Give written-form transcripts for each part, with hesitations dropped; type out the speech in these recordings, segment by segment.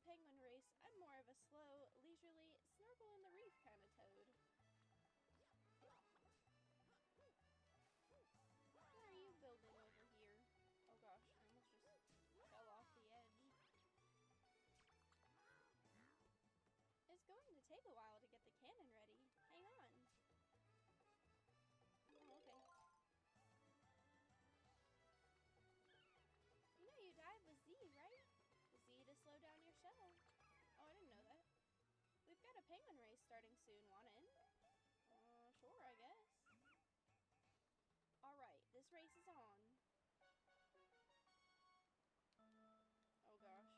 penguin race, I'm more of a slow, leisurely, snorkel in the reef kind of toad. What are you building over here? Oh gosh, I almost just fell off the edge. It's going to take a while to get the cannon ready. Hang on. Oh, okay. You know you dive with Z, right? Z to slow down your shell. Oh, I didn't know that. We've got a penguin race starting soon. Want in? Sure, I guess. Alright, this race is on. Oh gosh. Oh gosh.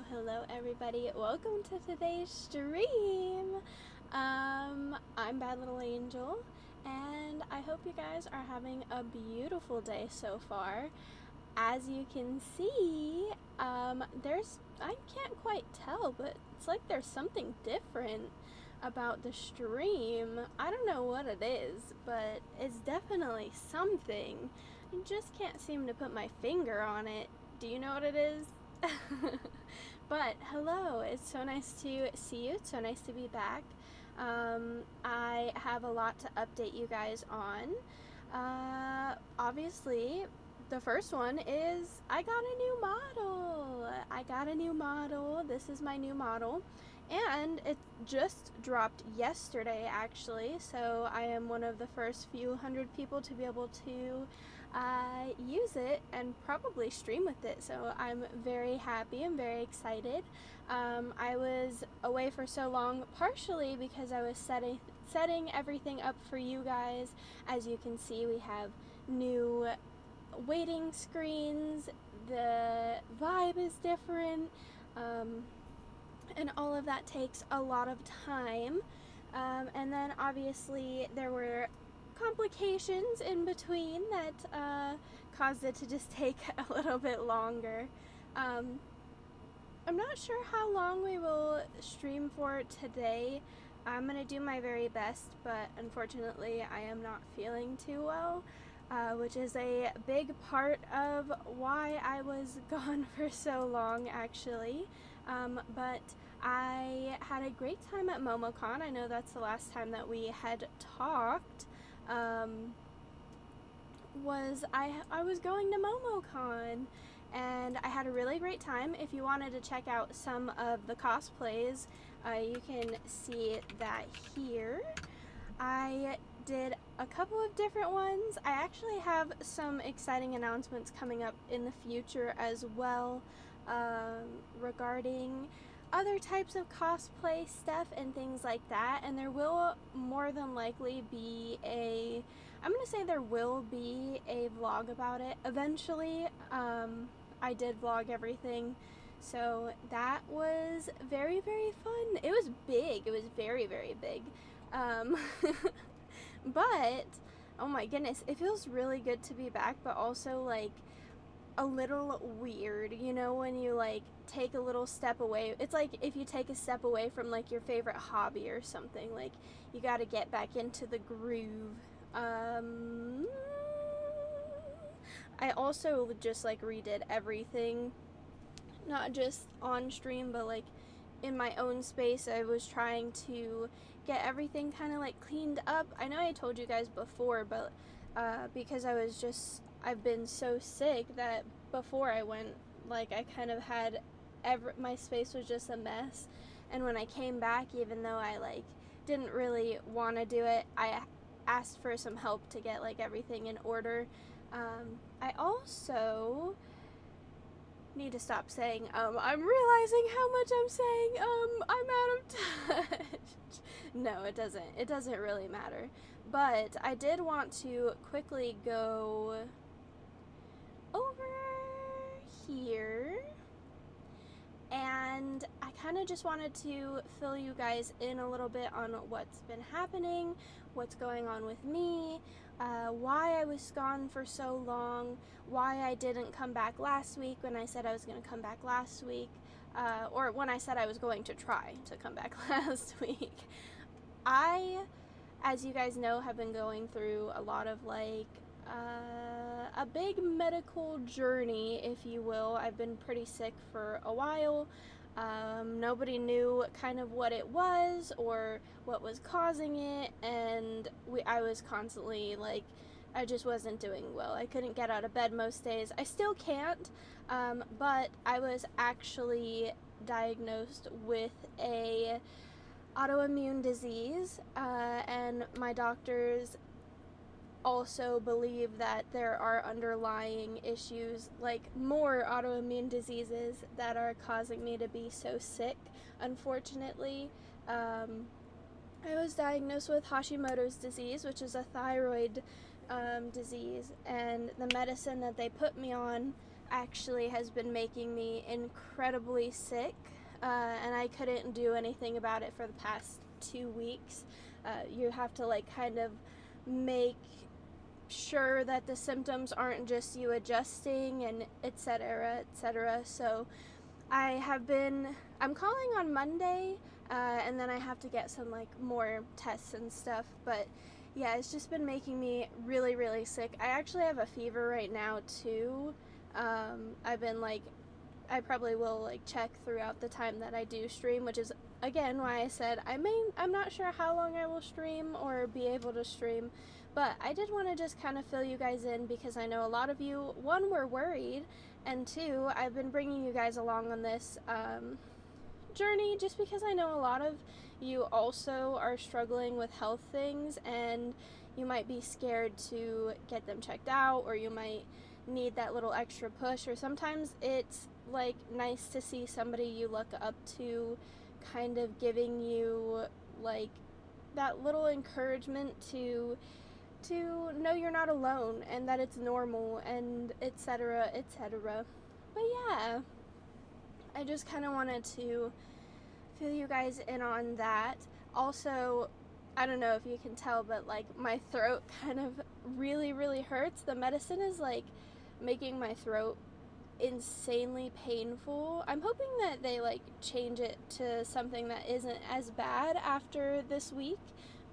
Hello everybody. Welcome to today's stream. I'm Bad Little Angel, and I hope you guys are having a beautiful day so far. As you can see, I can't quite tell, but it's like there's something different about the stream. I don't know what it is, but it's definitely something. I just can't seem to put my finger on it. Do you know what it is? But hello, it's so nice to see you. It's so nice to be back. I have a lot to update you guys on. Obviously, the first one is I got a new model. This is my new model. And it just dropped yesterday, actually, so I am one of the first few hundred people to be able to use it and probably stream with it, so I'm very happy. I'm very excited. I was away for so long, partially because I was setting everything up for you guys. As you can see, we have new waiting screens, the vibe is different, and all of that takes a lot of time. And then obviously there were complications in between that caused it to just take a little bit longer. I'm not sure how long we will stream for today. I'm gonna do my very best, but unfortunately I am not feeling too well, which is a big part of why I was gone for so long, actually. But I had a great time at MomoCon. I know that's the last time that we had talked. I was going to MomoCon, and I had a really great time. If you wanted to check out some of the cosplays, you can see that here. I did a couple of different ones. I actually have some exciting announcements coming up in the future as well, regarding other types of cosplay stuff and things like that, and there will more than likely be I'm gonna say there will be a vlog about it eventually. I did vlog everything, so that was very, very fun. It was big. It was very, very big. But oh my goodness, it feels really good to be back, but also like a little weird, you know, when you like take a little step away. It's like if you take a step away from like your favorite hobby or something, like you got to get back into the groove. I also just like redid everything, not just on stream, but like in my own space. I was trying to get everything kind of like cleaned up. I know I told you guys before, but because I've been so sick that before I went, like I kind of had my space was just a mess. And when I came back, even though I like didn't really want to do it, I asked for some help to get like everything in order. I also need to stop saying, I'm realizing how much I'm saying, I'm out of touch. No, it doesn't. It doesn't really matter. But I did want to quickly go over here, and I kind of just wanted to fill you guys in a little bit on what's been happening, what's going on with me, why I was gone for so long, why I didn't come back last week when I said I was going to come back last week, or when I said I was going to try to come back last week. I, as you guys know, have been going through a lot of a big medical journey, if you will. I've been pretty sick for a while. Nobody knew kind of what it was or what was causing it, and I was constantly I just wasn't doing well. I couldn't get out of bed most days. I still can't, but I was actually diagnosed with a autoimmune disease, and my doctors also believe that there are underlying issues, like more autoimmune diseases, that are causing me to be so sick, unfortunately. I was diagnosed with Hashimoto's disease, which is a thyroid disease, and the medicine that they put me on actually has been making me incredibly sick, and I couldn't do anything about it for the past 2 weeks. You have to kind of make sure that the symptoms aren't just you adjusting, and etc., etc. So I'm calling on Monday, and then I have to get some more tests and stuff, but yeah, it's just been making me really, really sick. I actually have a fever right now too. I've been I probably will check throughout the time that I do stream, which is again why I said I'm not sure how long I will stream or be able to stream, but I did want to just kind of fill you guys in, because I know a lot of you, one, were worried, and two, I've been bringing you guys along on this journey just because I know a lot of you also are struggling with health things, and you might be scared to get them checked out, or you might need that little extra push, or sometimes it's nice to see somebody you look up to kind of giving you that little encouragement to know you're not alone and that it's normal, and etc., etc. But yeah, I just kind of wanted to fill you guys in on that. Also, I don't know if you can tell, but my throat kind of really, really hurts. The medicine is making my throat insanely painful. I'm hoping that they change it to something that isn't as bad after this week,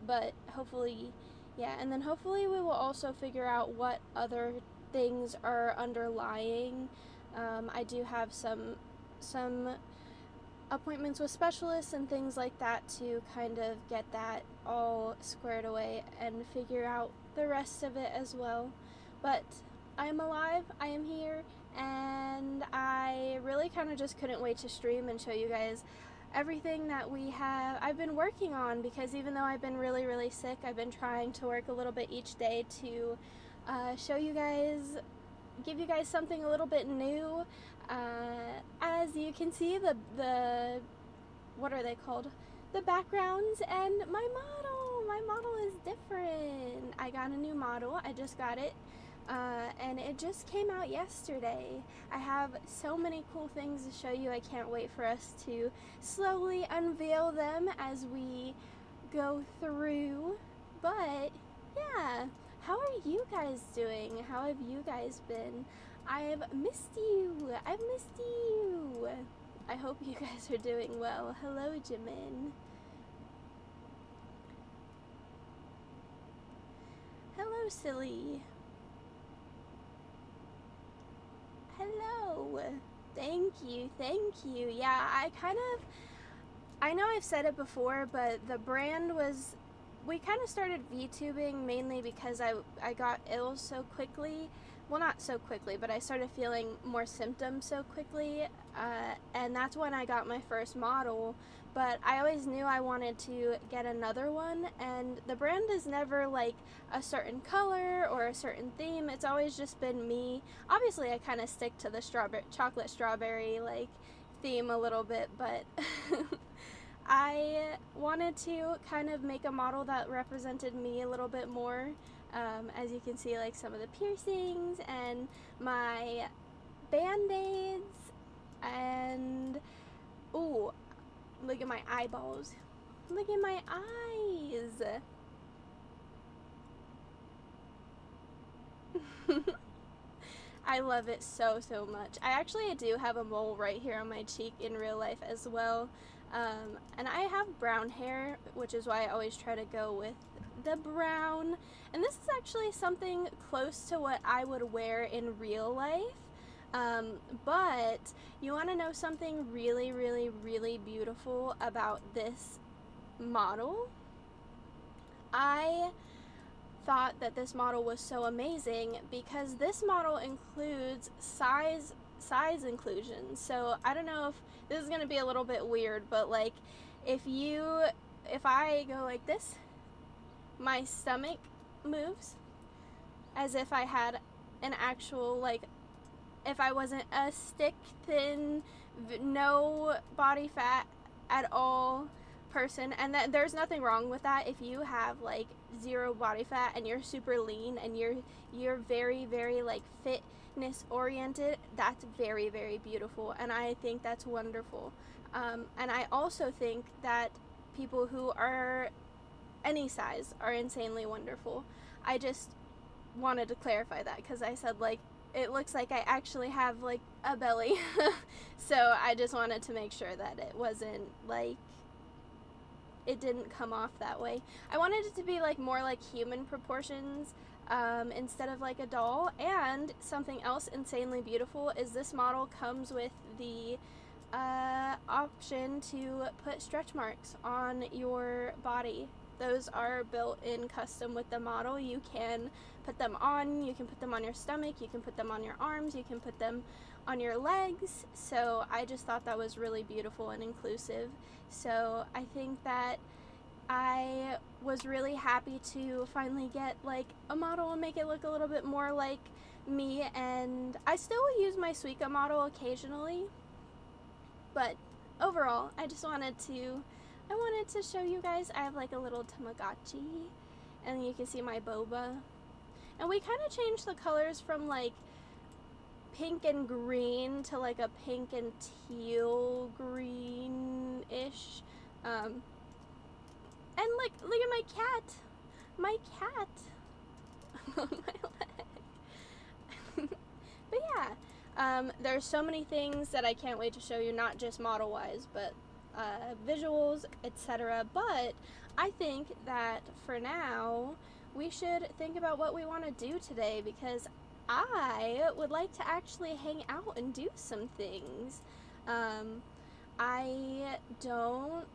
but hopefully, yeah. And then hopefully we will also figure out what other things are underlying. I do have some appointments with specialists and things like that to kind of get that all squared away and figure out the rest of it as well. But I am alive, I am here, and I really kind of just couldn't wait to stream and show you guys everything that I've been working on, because even though I've been really, really sick, I've been trying to work a little bit each day to show you guys, give you guys something a little bit new. As you can see, the what are they called? The backgrounds and my model is different. I got a new model. I just got it. And it just came out yesterday. I have so many cool things to show you. I can't wait for us to slowly unveil them as we go through. But yeah, how are you guys doing? How have you guys been? I've missed you. I've missed you. I hope you guys are doing well. Hello, Jimin. Hello, Silly. Hello. Thank you. Yeah, I know I've said it before, but the brand was, we kind of started VTubing mainly because I got ill so quickly. Well, not so quickly, but I started feeling more symptoms so quickly and that's when I got my first model. But I always knew I wanted to get another one, and the brand is never like a certain color or a certain theme. It's always just been me. Obviously, I kind of stick to the chocolate strawberry like theme a little bit, but I wanted to kind of make a model that represented me a little bit more. As you can see, like some of the piercings and my band-aids, and ooh, look at my eyeballs. Look at my eyes. I love it so much. I actually do have a mole right here on my cheek in real life as well. And I have brown hair, which is why I always try to go with the brown. And this is actually something close to what I would wear in real life. But you want to know something really beautiful about this model? I thought that this model was so amazing because this model includes size inclusion. So I don't know if this is going to be a little bit weird, but like if I go like this, my stomach moves as if I had an actual, like, if I wasn't a stick thin, no body fat at all person. And that there's nothing wrong with that. If you have like 0 body fat and you're super lean and you're very like fitness oriented, that's very beautiful, and I think that's wonderful. And I also think that people who are any size are insanely wonderful. I just wanted to clarify that because I said like it looks like I actually have like a belly. So I just wanted to make sure that it wasn't like, it didn't come off that way. I wanted it to be like more like human proportions instead of like a doll. And something else insanely beautiful is this model comes with the option to put stretch marks on your body. Those are built in custom with the model. You can put them on, you can put them on your stomach, you can put them on your arms, you can put them on your legs. So I just thought that was really beautiful and inclusive. So I think that I was really happy to finally get like a model and make it look a little bit more like me. And I still use my Suica model occasionally, but overall I wanted to show you guys. I have like a little Tamagotchi, and you can see my boba. And we kind of changed the colors from like pink and green to like a pink and teal green-ish. And like, look at my cat. My cat. On my leg. But yeah, there's so many things that I can't wait to show you, not just model-wise, but visuals, etc. But I think that for now we should think about what we want to do today, because I would like to actually hang out and do some things. I don't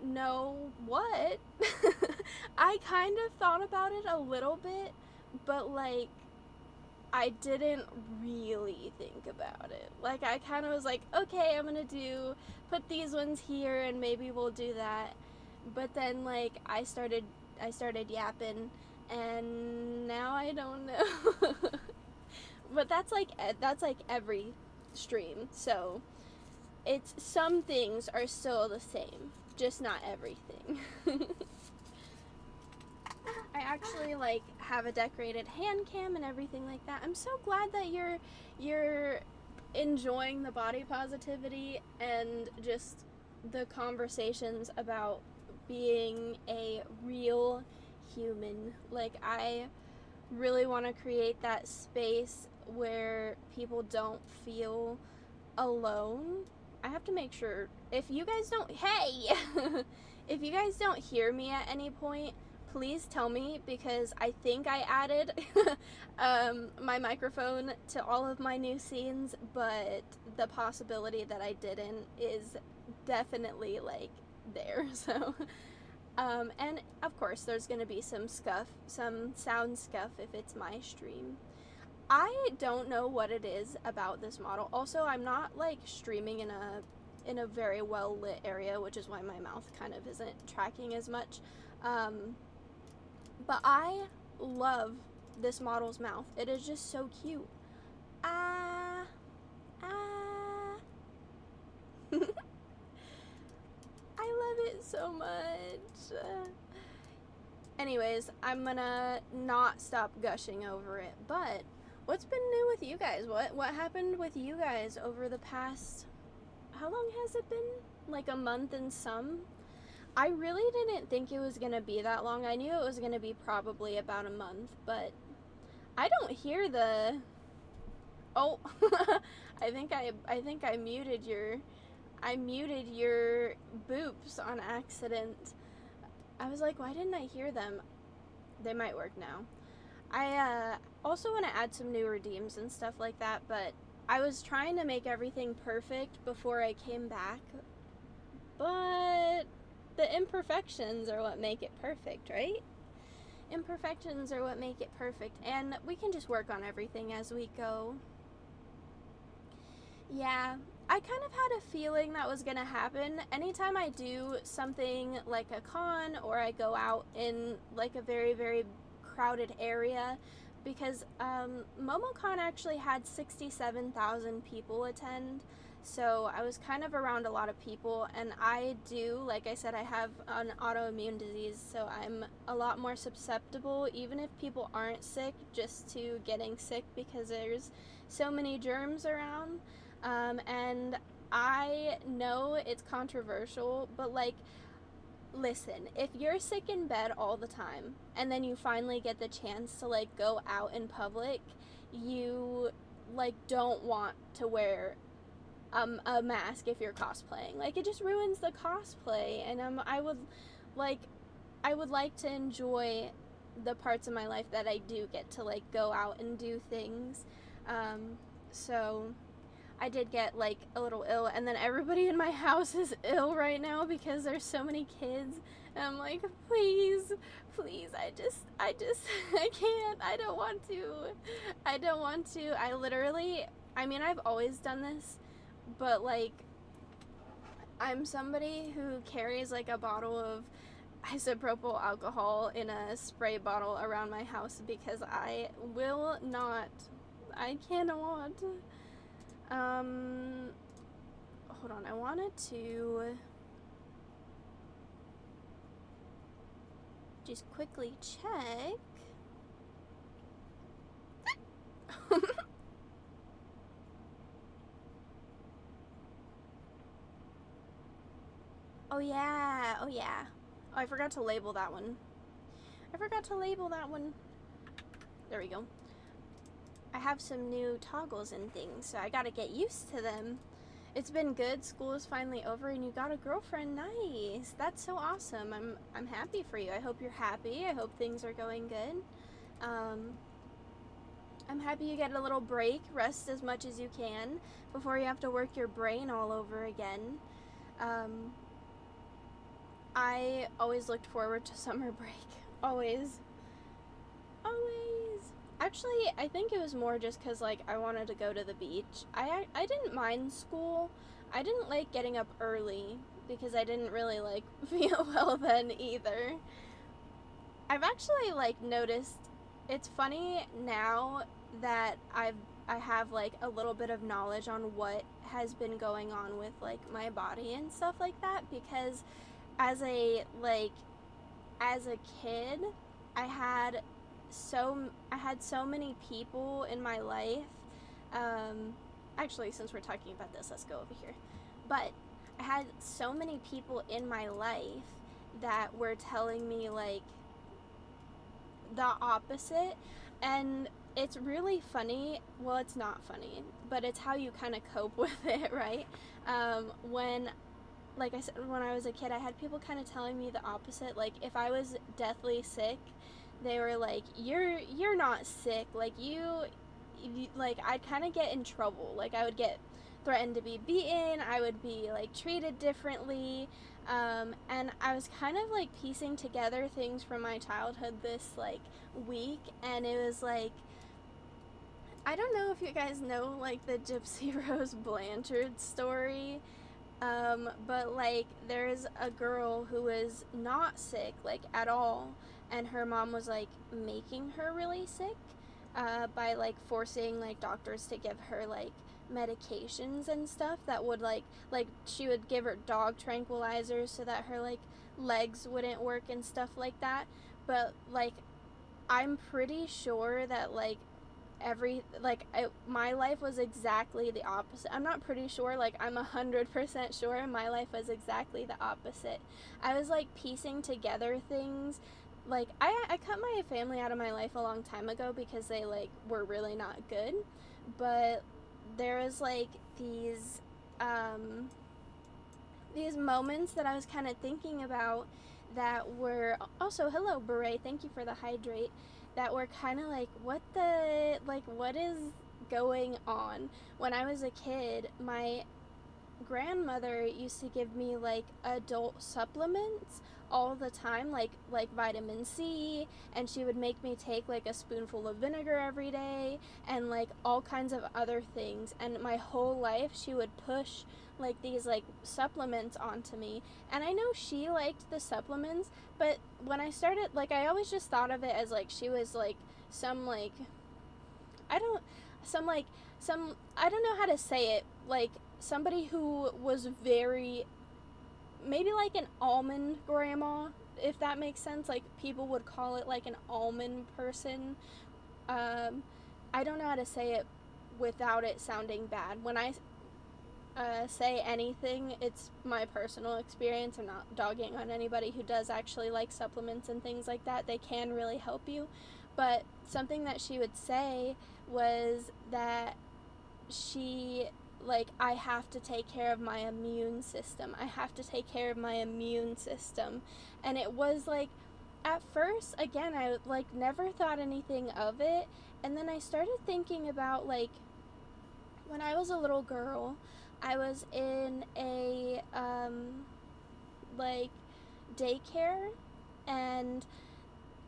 know what. I kind of thought about it a little bit, but like I didn't really think about it. Like I kind of was like, okay, I'm gonna put these ones here and maybe we'll do that. But then like I started yapping, and now I don't know. But that's like every stream. So it's, some things are still the same, just not everything. I actually like have a decorated hand cam and everything like that. I'm so glad that you're enjoying the body positivity and just the conversations about being a real human. Like I really want to create that space where people don't feel alone. I have to make sure, if you guys don't if you guys don't hear me at any point, please tell me, because I think I added my microphone to all of my new scenes, but the possibility that I didn't is definitely like there. So and of course there's gonna be some sound scuff if it's my stream. I don't know what it is about this model. Also, I'm not like streaming in a very well lit area, which is why my mouth kind of isn't tracking as much. But I love this model's mouth. It is just so cute. Ah, ah. I love it so much. Anyways, I'm gonna not stop gushing over it. But what's been new with you guys? What happened with you guys over the past? How long has it been? Like a month and some? I really didn't think it was gonna be that long. I knew it was gonna be probably about a month, but I don't hear the. Oh, I think I muted your boops on accident. I was like, why didn't I hear them? They might work now. I also want to add some new redeems and stuff like that, but I was trying to make everything perfect before I came back. But the imperfections are what make it perfect, right? Imperfections are what make it perfect, and we can just work on everything as we go. Yeah, I kind of had a feeling that was gonna happen. Anytime I do something like a con or I go out in like a very, very crowded area, because MomoCon actually had 67,000 people attend, so I was kind of around a lot of people, and I do, like I said, I have an autoimmune disease, so I'm a lot more susceptible, even if people aren't sick, just to getting sick because there's so many germs around. And I know it's controversial, but like, listen, if you're sick in bed all the time and then you finally get the chance to like go out in public, you like don't want to wear a mask if you're cosplaying. Like, it just ruins the cosplay, and I would like to enjoy the parts of my life that I do get to like go out and do things. So I did get like a little ill, and then everybody in my house is ill right now because there's so many kids, and I'm like, please, I can't, I don't want to. I literally, I mean, I've always done this, but like, I'm somebody who carries like a bottle of isopropyl alcohol in a spray bottle around my house because I cannot. Hold on, I wanted to just quickly check. Oh yeah. Oh, I forgot to label that one. There we go. I have some new toggles and things, so I gotta get used to them. It's been good. School is finally over, and you got a girlfriend. Nice. That's so awesome. I'm happy for you. I hope you're happy. I hope things are going good. I'm happy you get a little break. Rest as much as you can before you have to work your brain all over again. I always looked forward to summer break. Always. Actually, I think it was more just because, like, I wanted to go to the beach. I didn't mind school. I didn't like getting up early because I didn't really, like, feel well then either. I've actually, like, noticed, it's funny now that I have, like, a little bit of knowledge on what has been going on with, like, my body and stuff like that, because as a kid, I had so many people in my life. Actually, since we're talking about this, let's go over here. But I had so many people in my life that were telling me like the opposite, and it's really funny. Well, it's not funny, but it's how you kind of cope with it, right? Like I said, when I was a kid, I had people kind of telling me the opposite. Like, if I was deathly sick, they were like, you're not sick, like you like, I'd kind of get in trouble, like I would get threatened to be beaten, I would be like treated differently, and I was kind of like piecing together things from my childhood this like week, and it was like, I don't know if you guys know like the Gypsy Rose Blanchard story, but like there's a girl who was not sick like at all, and her mom was like making her really sick, by like forcing like doctors to give her like medications and stuff that would like she would give her dog tranquilizers so that her like legs wouldn't work and stuff like that. But like I'm pretty sure that like my life was exactly the opposite. I'm not pretty sure, like I'm 100% sure my life was exactly the opposite. I was like piecing together things. Like I cut my family out of my life a long time ago because they like were really not good. But there was like these moments that I was kind of thinking about that were also, hello Beret, thank you for the hydrate, that were kind of like what is going on. When I was a kid, my grandmother used to give me like adult supplements all the time, like vitamin C, and she would make me take like a spoonful of vinegar every day and like all kinds of other things. And my whole life she would push like these like supplements onto me. And I know she liked the supplements, but when I started, like I always just thought of it as like she was like some like I don't some like some I don't know how to say it, like somebody who was very, maybe like an almond grandma, if that makes sense. Like people would call it like an almond person. um I don't know how to say it without it sounding bad. When I say anything, it's my personal experience. I'm not dogging on anybody who does actually like supplements and things like that. They can really help you. But something that she would say was that she, like, I have to take care of my immune system. I have to take care of my immune system. And it was like, at first, again, I like never thought anything of it. And then I started thinking about like when I was a little girl, I was in a like daycare, and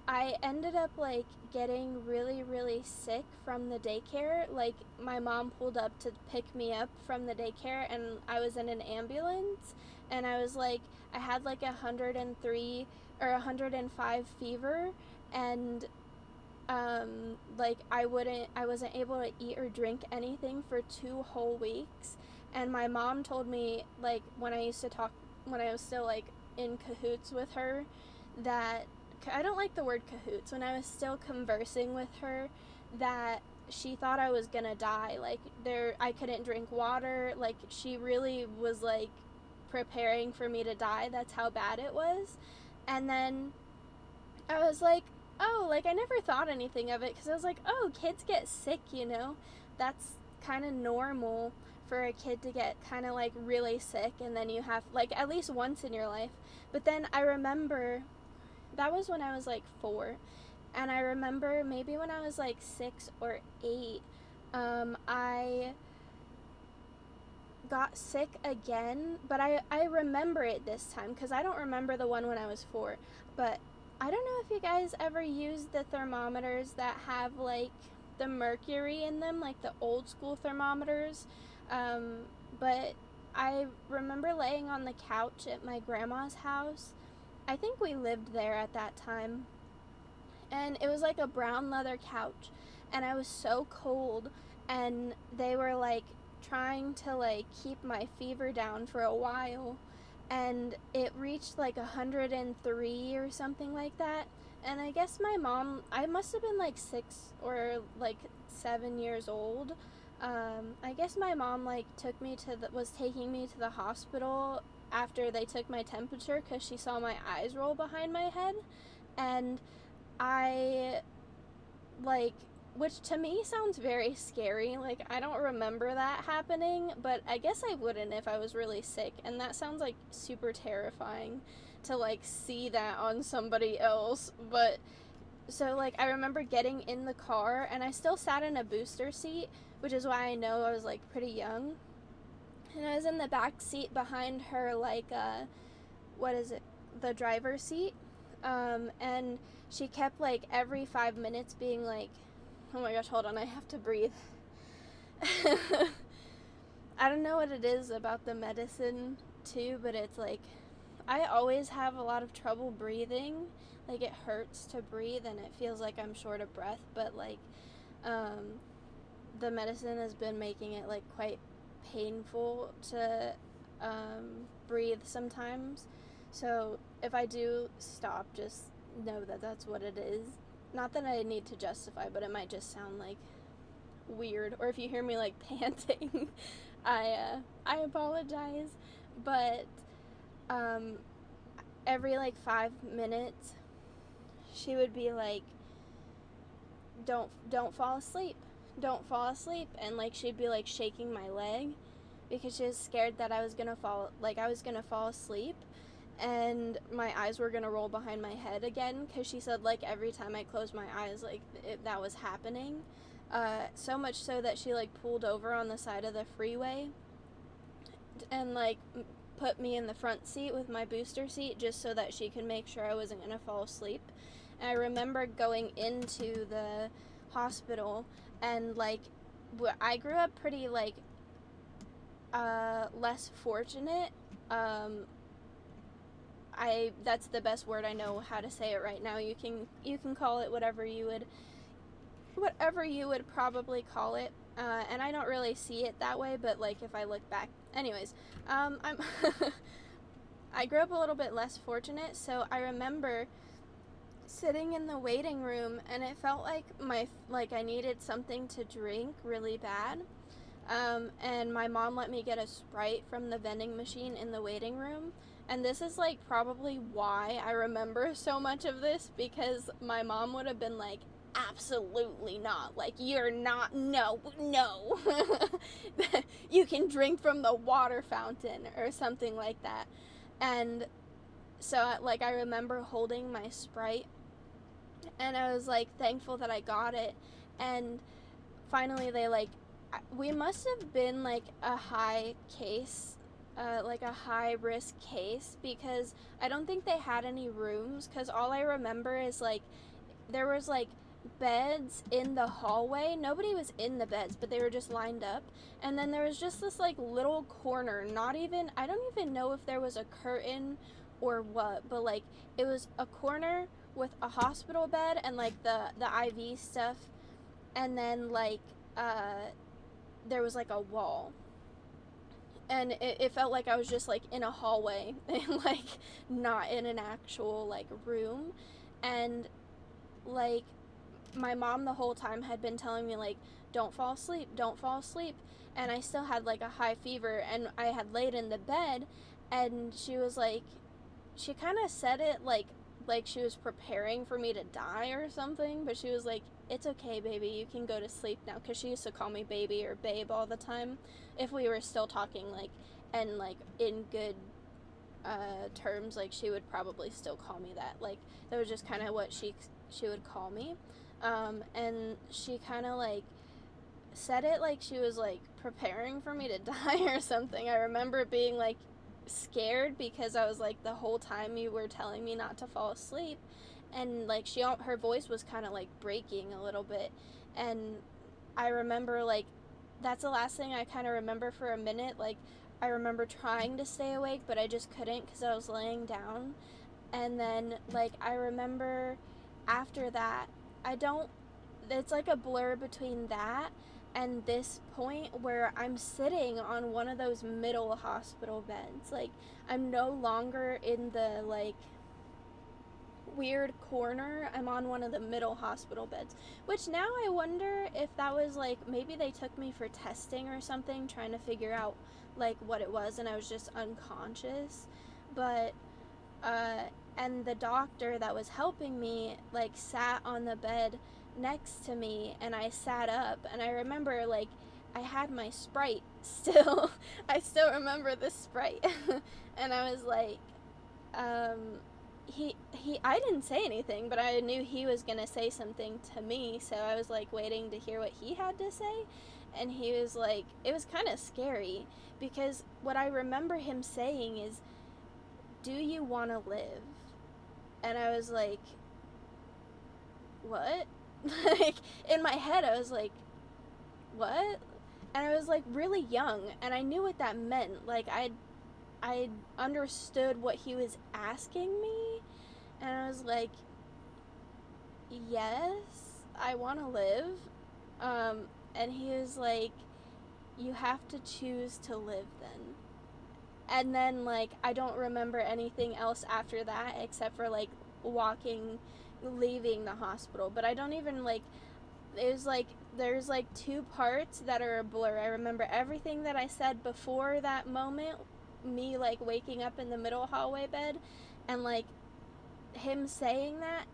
I ended up like getting really, really sick from the daycare. Like my mom pulled up to pick me up from the daycare, and I was in an ambulance, and I was like, I had like 103 or 105 fever, and like I wasn't able to eat or drink anything for 2 whole weeks. And my mom told me, like when I was still like in cahoots with her, that I don't like the word cahoots, when I was still conversing with her, that she thought I was gonna die. Like I couldn't drink water. Like she really was like preparing for me to die. That's how bad it was. And then I was like, oh, like I never thought anything of it, because I was like, oh, kids get sick, you know? That's kind of normal for a kid to get kind of like really sick, and then you have like at least once in your life. But then I remember that was when I was like 4. And I remember maybe when I was like 6 or 8, I got sick again, but I remember it this time because I don't remember the one when I was 4. But I don't know if you guys ever used the thermometers that have like the mercury in them, like the old school thermometers. But I remember laying on the couch at my grandma's house. I think we lived there at that time. And it was like a brown leather couch. And I was so cold. And they were like trying to like keep my fever down for a while. And it reached like 103 or something like that. And I guess my mom, I must have been like 6 or like 7 years old. I guess my mom like was taking me to the hospital after they took my temperature because she saw my eyes roll behind my head. And I like, which to me sounds very scary. Like I don't remember that happening, but I guess I wouldn't if I was really sick. And that sounds like super terrifying to like see that on somebody else. But so like I remember getting in the car, and I still sat in a booster seat, which is why I know I was like pretty young. And I was in the back seat behind her, like what is it, the driver's seat. And she kept like every 5 minutes being like, Oh my gosh, hold on, I have to breathe. I don't know what it is about the medicine too, but it's like I always have a lot of trouble breathing. Like, it hurts to breathe and it feels like I'm short of breath, but like the medicine has been making it like quite painful to breathe sometimes. So if I do stop, just know that that's what it is. Not that I need to justify, but it might just sound like weird. Or if you hear me like panting, I apologize. But every like 5 minutes, she would be like, "Don't fall asleep, don't fall asleep," and like she'd be like shaking my leg because she was scared that I was gonna fall asleep, and my eyes were gonna roll behind my head again, because she said like every time I closed my eyes, like that was happening. So much so that she like pulled over on the side of the freeway and like put me in the front seat with my booster seat just so that she could make sure I wasn't gonna fall asleep. And I remember going into the hospital, and like I grew up pretty like less fortunate. That's the best word I know how to say it right now. You can call it whatever you would probably call it. And I don't really see it that way, but like if I look back, anyways, I'm I grew up a little bit less fortunate, so I remember sitting in the waiting room, and it felt like I needed something to drink really bad. And my mom let me get a Sprite from the vending machine in the waiting room. And this is like probably why I remember so much of this, because my mom would have been like, absolutely not. Like, you're not, no. You can drink from the water fountain or something like that. And so like I remember holding my Sprite, and I was like thankful that I got it. And finally we must have been like a high case, like a high risk case, because I don't think they had any rooms, because all I remember is like there was like beds in the hallway. Nobody was in the beds, but they were just lined up. And then there was just this like little corner, I don't even know if there was a curtain or what, but like it was a corner with a hospital bed and like the IV stuff, and then like there was like a wall, and it felt like I was just like in a hallway and like not in an actual like room. And like my mom the whole time had been telling me like, don't fall asleep, and I still had like a high fever, and I had laid in the bed, and she was like, she kind of said it like she was preparing for me to die or something, but she was like, it's okay, baby, you can go to sleep now, because she used to call me baby or babe all the time if we were still talking, like, and like in good terms. Like, she would probably still call me that. Like, that was just kind of what she would call me. And she kind of like said it like she was like preparing for me to die or something. I remember being like scared, because I was like, the whole time you were telling me not to fall asleep, and like her voice was kind of like breaking a little bit. And I remember like that's the last thing I kind of remember for a minute. Like, I remember trying to stay awake, but I just couldn't because I was laying down. And then like I remember after that, it's like a blur between that and this point where I'm sitting on one of those middle hospital beds. Like, I'm no longer in the like weird corner. I'm on one of the middle hospital beds, which now I wonder if that was like, maybe they took me for testing or something, trying to figure out like what it was, and I was just unconscious. But and the doctor that was helping me like sat on the bed next to me, and I sat up, and I remember like I had my Sprite still. I still remember the Sprite. And I was like, I didn't say anything, but I knew he was gonna say something to me, so I was like waiting to hear what he had to say. And he was like, it was kind of scary, because what I remember him saying is, do you want to live? And I was like, what? Like, in my head, I was like, what? And I was like really young, and I knew what that meant. Like, I understood what he was asking me, and I was like, yes, I want to live. And he was like, you have to choose to live then. And then, like, I don't remember anything else after that except for, like, leaving the hospital. But I don't even, like, it was like, there's, like, two parts that are a blur. I remember everything that I said before that moment, me, like, waking up in the middle hallway bed, and, like, him saying that,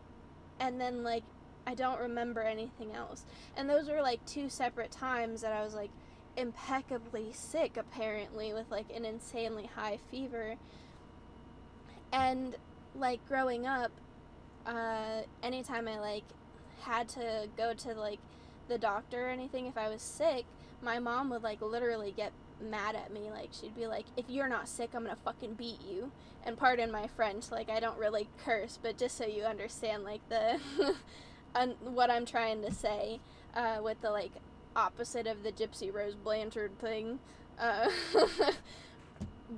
and then, like, I don't remember anything else. And those were, like, two separate times that I was, like, impeccably sick, apparently, with, like, an insanely high fever. And, like, growing up, anytime I, like, had to go to, like, the doctor or anything, if I was sick, my mom would, like, literally get mad at me. Like, she'd be like, if you're not sick, I'm gonna fucking beat you. And pardon my French, like, I don't really curse, but just so you understand, like, the what I'm trying to say, with the, like, opposite of the Gypsy Rose Blanchard thing. uh,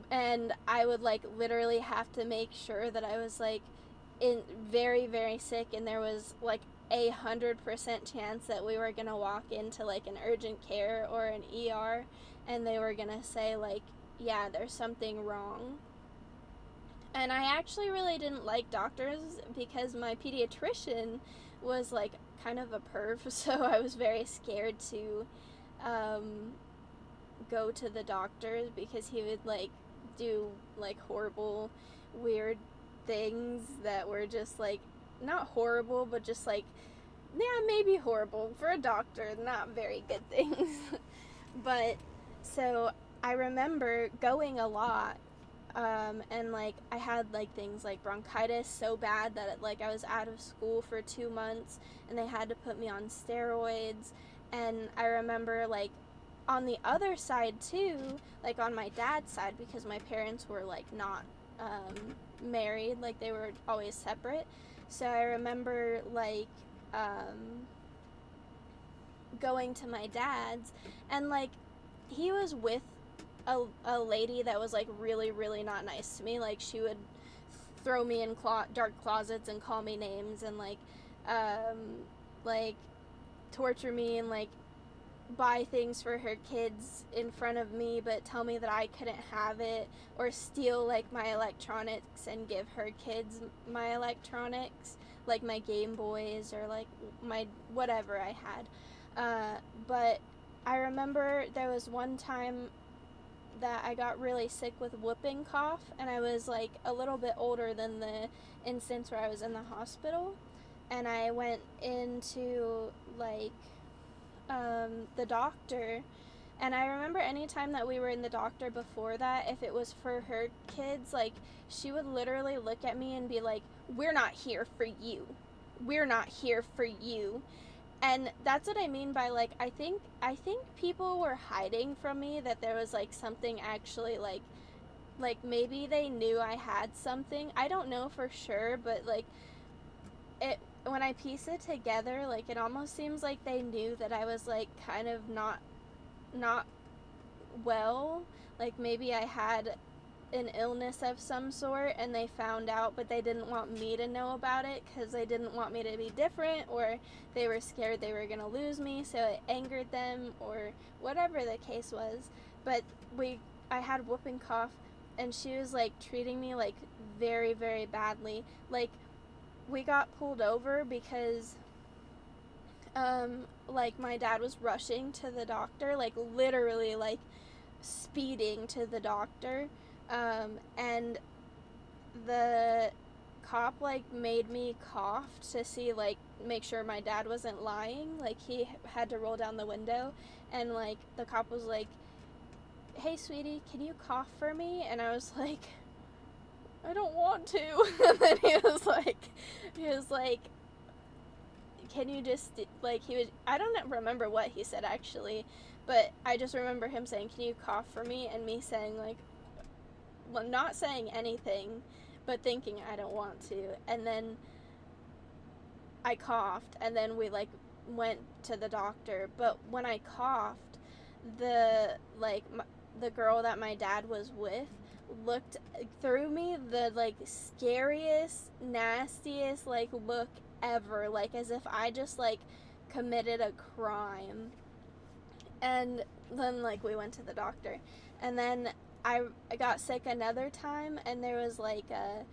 and I would, like, literally have to make sure that I was, like, in very, very sick, and there was, like, 100% chance that we were gonna walk into, like, an urgent care or an ER, and they were gonna say, like, yeah, there's something wrong. And I actually really didn't like doctors because my pediatrician was, like, kind of a perv, so I was very scared to go to the doctors because he would, like, do, like, horrible, weird things that were just, like, not horrible, but just, like, yeah, maybe horrible for a doctor, not very good things. But so I remember going a lot, and, like, I had, like, things like bronchitis so bad that, like, I was out of school for 2 months, and they had to put me on steroids. And I remember, like, on the other side too, like, on my dad's side, because my parents were, like, not married, like, they were always separate. So I remember, like, going to my dad's, and, like, he was with a lady that was, like, really, really not nice to me. Like, she would throw me in dark closets and call me names, and, like, torture me, and, like, buy things for her kids in front of me but tell me that I couldn't have it, or steal, like, my electronics and give her kids my electronics, like my Game Boys or, like, my whatever I had. But I remember there was one time that I got really sick with whooping cough, and I was, like, a little bit older than the instance where I was in the hospital, and I went into, like, the doctor, and I remember any time that we were in the doctor before that, if it was for her kids, like, she would literally look at me and be like, we're not here for you. We're not here for you. And that's what I mean by, like, I think people were hiding from me that there was, like, something actually, like, maybe they knew I had something. I don't know for sure, but, like, it, when I piece it together, like, it almost seems like they knew that I was, like, kind of not well. Like, maybe I had an illness of some sort, and they found out, but they didn't want me to know about it because they didn't want me to be different, or they were scared they were gonna lose me, so it angered them, or whatever the case was. But I had whooping cough, and she was, like, treating me, like, very, very badly. Like, we got pulled over because like, my dad was rushing to the doctor, like, literally, like, speeding to the doctor, and the cop, like, made me cough to see, like, make sure my dad wasn't lying. Like, he had to roll down the window, and, like, the cop was like, hey, sweetie, can you cough for me? And I was like, I don't want to. And then he was like, can you just, like, I don't remember what he said, actually, but I just remember him saying, can you cough for me? And me saying, like, well, not saying anything, but thinking I don't want to. And then I coughed, and then we like went to the doctor. But when I coughed, the like the girl that my dad was with looked through me the like scariest, nastiest like look ever, like as if I just like committed a crime. And then like we went to the doctor, and then I got sick another time, and there was like a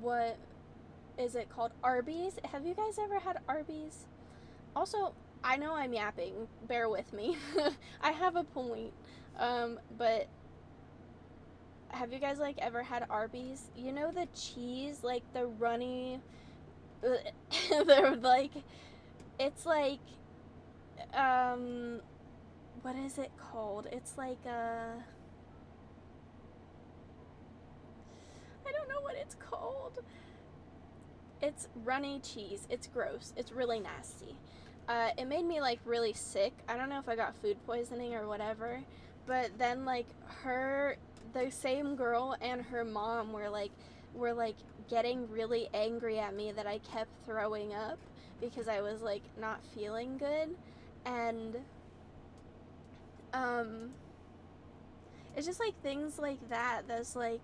what is it called, Arby's. Have you guys ever had Arby's? Also, I know I'm yapping, bear with me. I have a point. But have you guys like ever had Arby's? You know the cheese, like the runny they're like, it's like what is it called? It's like I don't know what it's called. It's runny cheese. It's gross. It's really nasty. It made me like really sick. I don't know if I got food poisoning or whatever, but then like the same girl and her mom were getting really angry at me that I kept throwing up because I was like not feeling good. And it's just like things like that's like,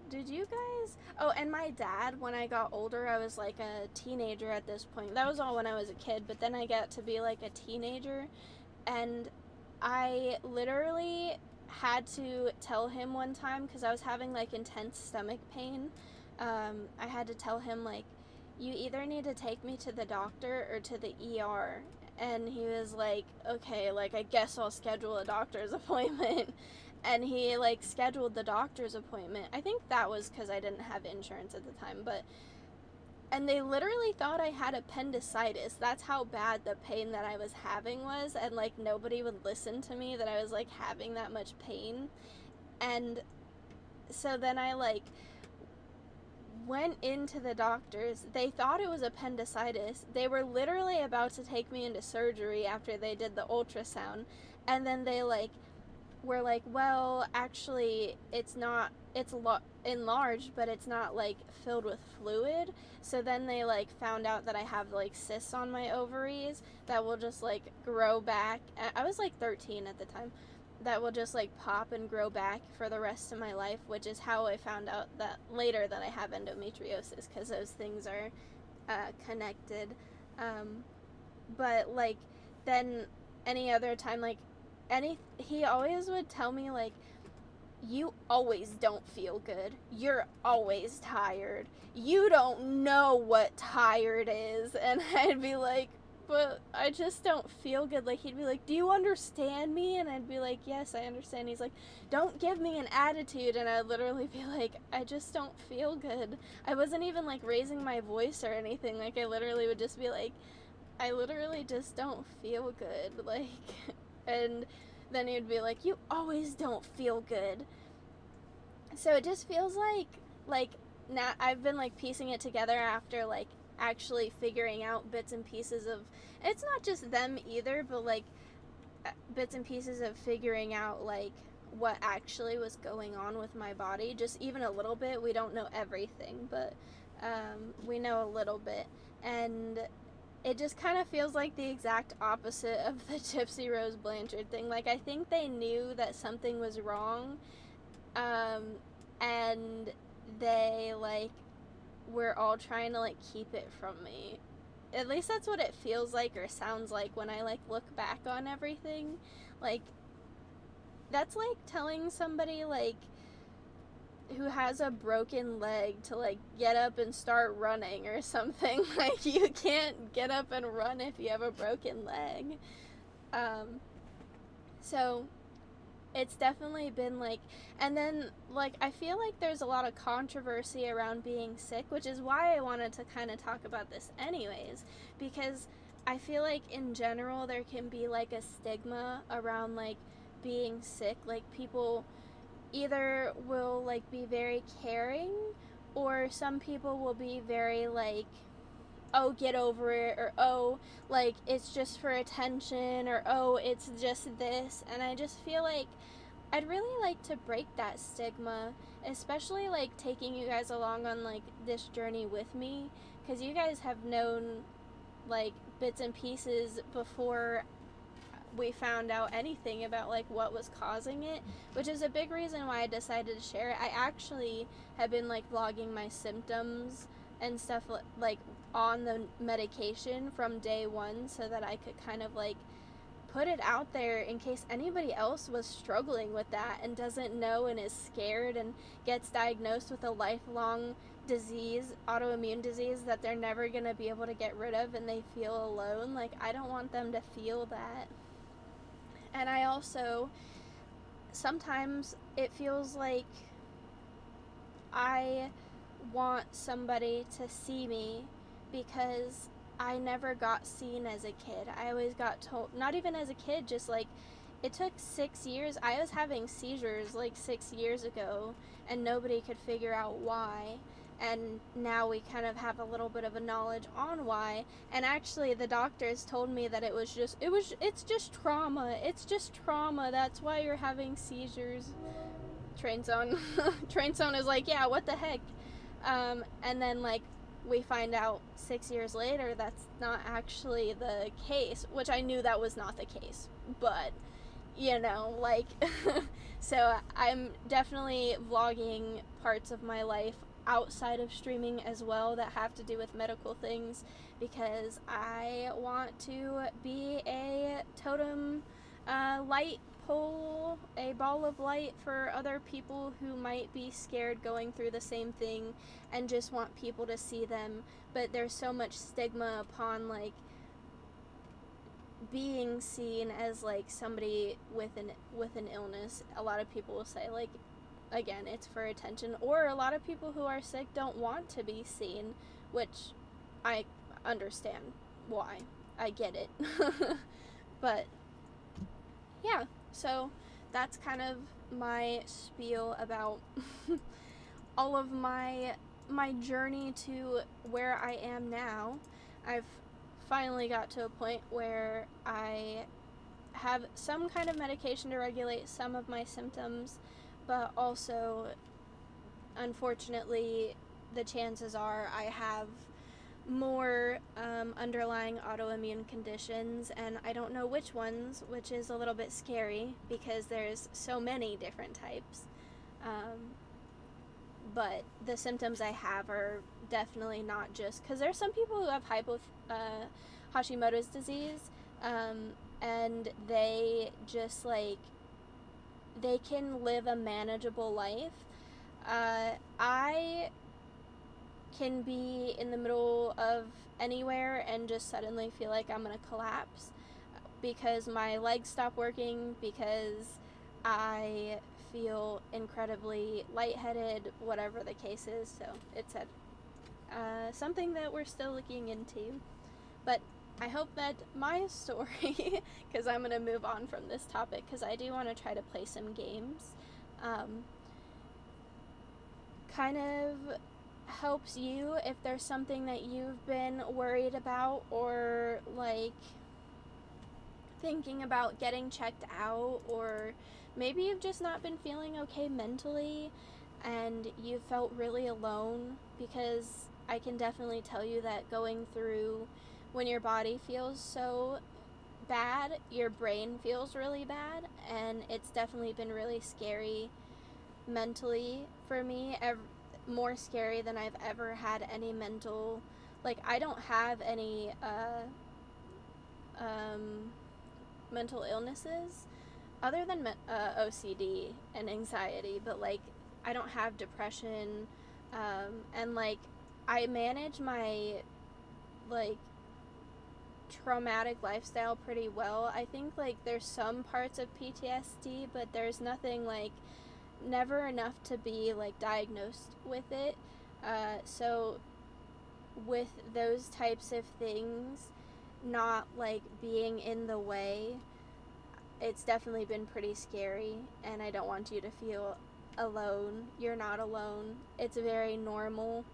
did you guys? Oh, and my dad, when I got older, I was like a teenager at this point. That was all when I was a kid, but then I got to be like a teenager, and I literally had to tell him one time, because I was having like intense stomach pain. I had to tell him, like, you either need to take me to the doctor or to the ER. And he was like, okay, like, I guess I'll schedule a doctor's appointment. And he like scheduled the doctor's appointment. I think that was because I didn't have insurance at the time, and they literally thought I had appendicitis. That's how bad the pain that I was having was, and like nobody would listen to me that I was like having that much pain. And so then I like went into the doctors. They thought it was appendicitis. They were literally about to take me into surgery after they did the ultrasound, and then they like were like, well, actually, it's not, it's enlarged, but it's not like filled with fluid. So then they like found out that I have like cysts on my ovaries that will just like grow back. I was like 13 at the time. That will just like pop and grow back for the rest of my life, which is how I found out that later that I have endometriosis, because those things are connected. But like then any other time, like he always would tell me like, you always don't feel good, you're always tired, you don't know what tired is. And I'd be like, but I just don't feel good. Like, he'd be like, do you understand me? And I'd be like, yes, I understand. He's like, don't give me an attitude. And I'd literally be like, I just don't feel good. I wasn't even like raising my voice or anything. Like, I literally would just be like, I literally just don't feel good. Like, and then he'd be like, you always don't feel good. So it just feels like now I've been like piecing it together after like actually figuring out bits and pieces of, it's not just them either, but like bits and pieces of figuring out like what actually was going on with my body, just even a little bit. We don't know everything, but we know a little bit. And it just kind of feels like the exact opposite of the Gypsy Rose Blanchard thing. Like, I think they knew that something was wrong, and they, like, were all trying to, like, keep it from me. At least that's what it feels like or sounds like when I, like, look back on everything. Like, that's like telling somebody, like, who has a broken leg to like get up and start running or something. Like, you can't get up and run if you have a broken leg. So it's definitely been like, and then like I feel like there's a lot of controversy around being sick, which is why I wanted to kind of talk about this anyways, because I feel like in general there can be like a stigma around like being sick. Like, people either will like be very caring, or some people will be very like, oh, get over it, or oh, like it's just for attention, or oh, it's just this. And I just feel like I'd really like to break that stigma, especially like taking you guys along on like this journey with me, because you guys have known like bits and pieces before we found out anything about like what was causing it, which is a big reason why I decided to share it. I actually have been like vlogging my symptoms and stuff like on the medication from day one, so that I could kind of like put it out there in case anybody else was struggling with that and doesn't know and is scared and gets diagnosed with a lifelong disease, autoimmune disease that they're never going to be able to get rid of, and they feel alone. Like, I don't want them to feel that. And I also, sometimes it feels like I want somebody to see me, because I never got seen as a kid. I always got told, not even as a kid, just like, it took 6 years. I was having seizures like 6 years ago, and nobody could figure out why. And now we kind of have a little bit of a knowledge on why. And actually, the doctors told me that it's just trauma. It's just trauma. That's why you're having seizures. Train zone. Train zone is like, yeah, what the heck? And then like, we find out 6 years later that's not actually the case, which I knew that was not the case, but you know, like, so I'm definitely vlogging parts of my life outside of streaming as well that have to do with medical things, because I want to be a totem light pole, a ball of light for other people who might be scared going through the same thing and just want people to see them. But there's so much stigma upon like being seen as like somebody with an illness. A lot of people will say, like, again, it's for attention, or a lot of people who are sick don't want to be seen, which I understand why. I get it. But yeah, so that's kind of my spiel about all of my journey to where I am now. I've finally got to a point where I have some kind of medication to regulate some of my symptoms, but also, unfortunately, the chances are I have more underlying autoimmune conditions, and I don't know which ones, which is a little bit scary because there's so many different types. But the symptoms I have are definitely not just, because there's some people who have Hashimoto's disease, and they just like, they can live a manageable life. I can be in the middle of anywhere and just suddenly feel like I'm gonna collapse because my legs stop working, because I feel incredibly lightheaded, whatever the case is. So it's something that we're still looking into. But I hope that my story, because I'm going to move on from this topic, because I do want to try to play some games, kind of helps you if there's something that you've been worried about, or like thinking about getting checked out, or maybe you've just not been feeling okay mentally and you felt really alone, because I can definitely tell you that going through, when your body feels so bad, your brain feels really bad, and it's definitely been really scary mentally for me, more scary than I've ever had any mental, like, I don't have any mental illnesses other than OCD and anxiety, but like, I don't have depression, and like, I manage my like traumatic lifestyle pretty well. I think like there's some parts of PTSD, but there's nothing, like, never enough to be like diagnosed with it. So with those types of things not like being in the way, it's definitely been pretty scary, and I don't want you to feel alone. You're not alone. It's very normal,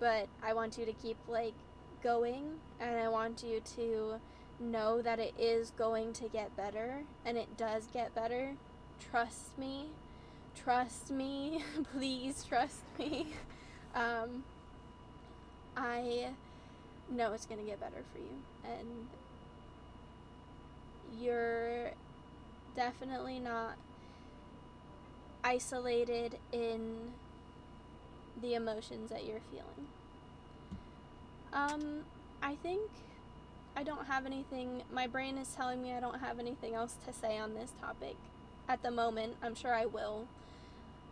but I want you to keep like going, and I want you to know that it is going to get better, and it does get better. Trust me. Please trust me. I know it's gonna get better for you, and you're definitely not isolated in the emotions that you're feeling. I think I don't have anything, my brain is telling me I don't have anything else to say on this topic at the moment. I'm sure I will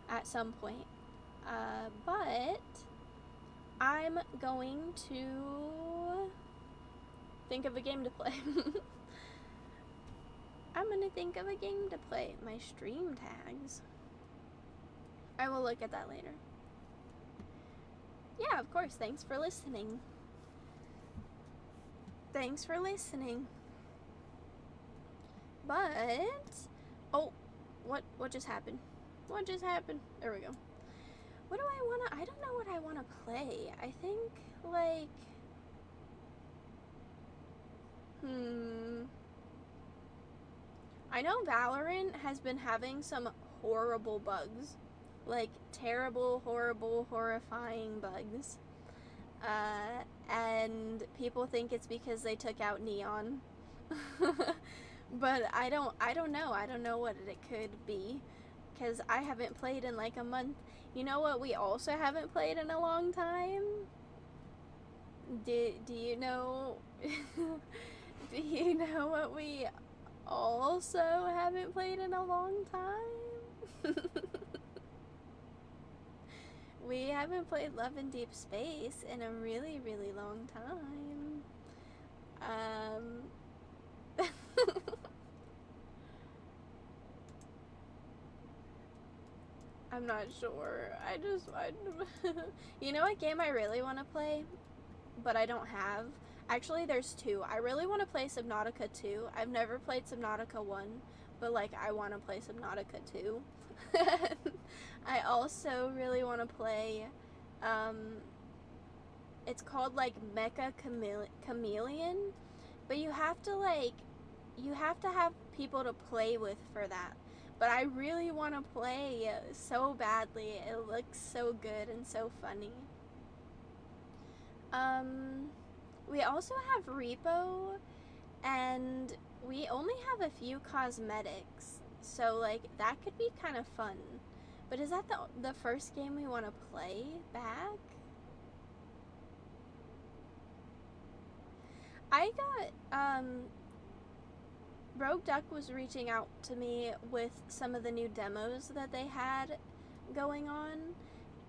at some point. But I'm going to think of a game to play. I'm going to think of a game to play. My stream tags. I will look at that later. Yeah, of course. Thanks for listening. Thanks for listening. But, oh, what just happened? What just happened? There we go. What do I want to, I don't know what I want to play. I think, like, I know Valorant has been having some horrible bugs. Like, terrible, horrible, horrifying bugs. And people think it's because they took out Neon. But I don't know. I don't know what it could be, because I haven't played in like a month. You know what we also haven't played in a long time? Do you know? Do you know what we also haven't played in a long time? We haven't played Love in Deep Space in a really, really long time. I'm not sure. You know what game I really want to play, but I don't have? Actually, there's two. I really want to play Subnautica 2. I've never played Subnautica 1, but, like, I want to play Subnautica 2. I also really want to play, it's called, like, Mecha Chameleon, but you have to have people to play with for that. But I really want to play so badly. It looks so good and so funny. We also have Repo, and we only have a few cosmetics, so, like, that could be kind of fun. But is that the first game we want to play back? I got, Rogue Duck was reaching out to me with some of the new demos that they had going on,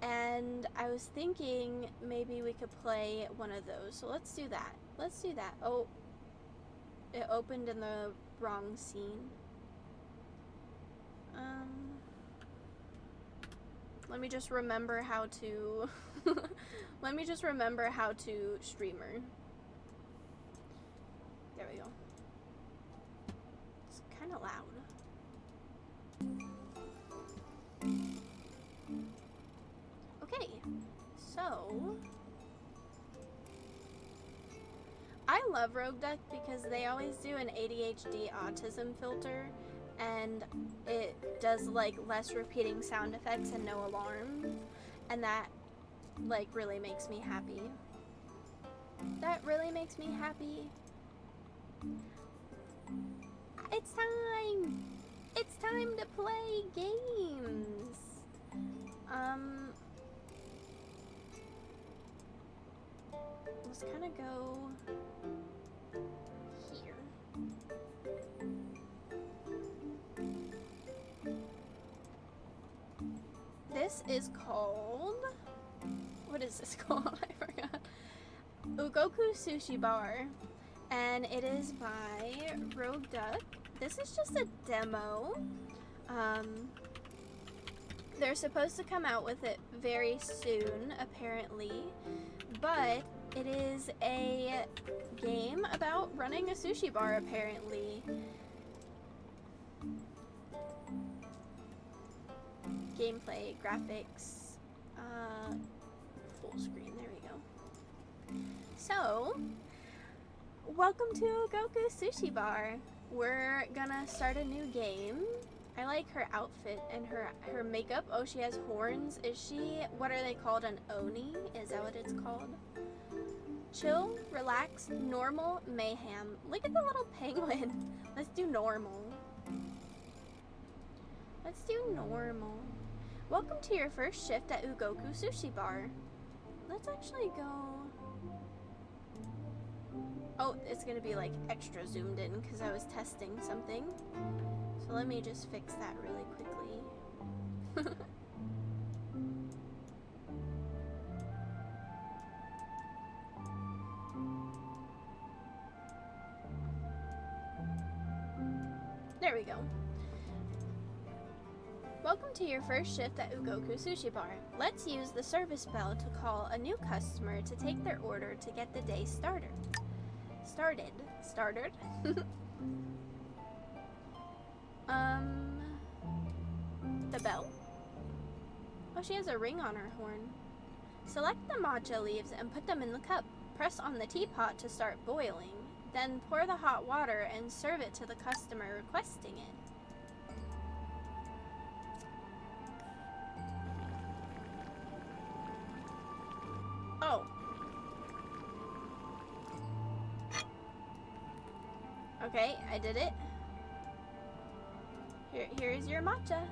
and I was thinking maybe we could play one of those. So let's do that. Let's do that. Oh, it opened in the wrong scene. Let me just remember how to let me just remember how to streamer. There we go. It's kind of loud. Okay, so I love Rogue Duck because they always do an ADHD autism filter, and it does, like, less repeating sound effects and no alarm, and that, like, really makes me happy. That really makes me happy. It's time! It's time to play games! Let's kind of go here. This is called, what is this called? I forgot. Ugoku Sushi Bar, and it is by Rogue Duck. This is just a demo. They're supposed to come out with it very soon, apparently, but it is a game about running a sushi bar, apparently. Gameplay, graphics, full screen, there we go. So, welcome to Goku Sushi Bar. We're gonna start a new game. I like her outfit and her makeup. Oh, she has horns. Is she, what are they called, an oni? Is that what it's called? Chill, relax, normal, mayhem. Look at the little penguin. Let's do normal. Let's do normal. Welcome to your first shift at Ugoku Sushi Bar. Let's actually go... Oh, it's gonna be like extra zoomed in because I was testing something. So let me just fix that really quickly. There we go. Welcome to your first shift at Ugoku Sushi Bar. Let's use the service bell to call a new customer to take their order to get the day started. Started? The bell? Oh, she has a ring on her horn. Select the matcha leaves and put them in the cup. Press on the teapot to start boiling. Then pour the hot water and serve it to the customer requesting it. Oh. Okay, I did it. Here's your matcha.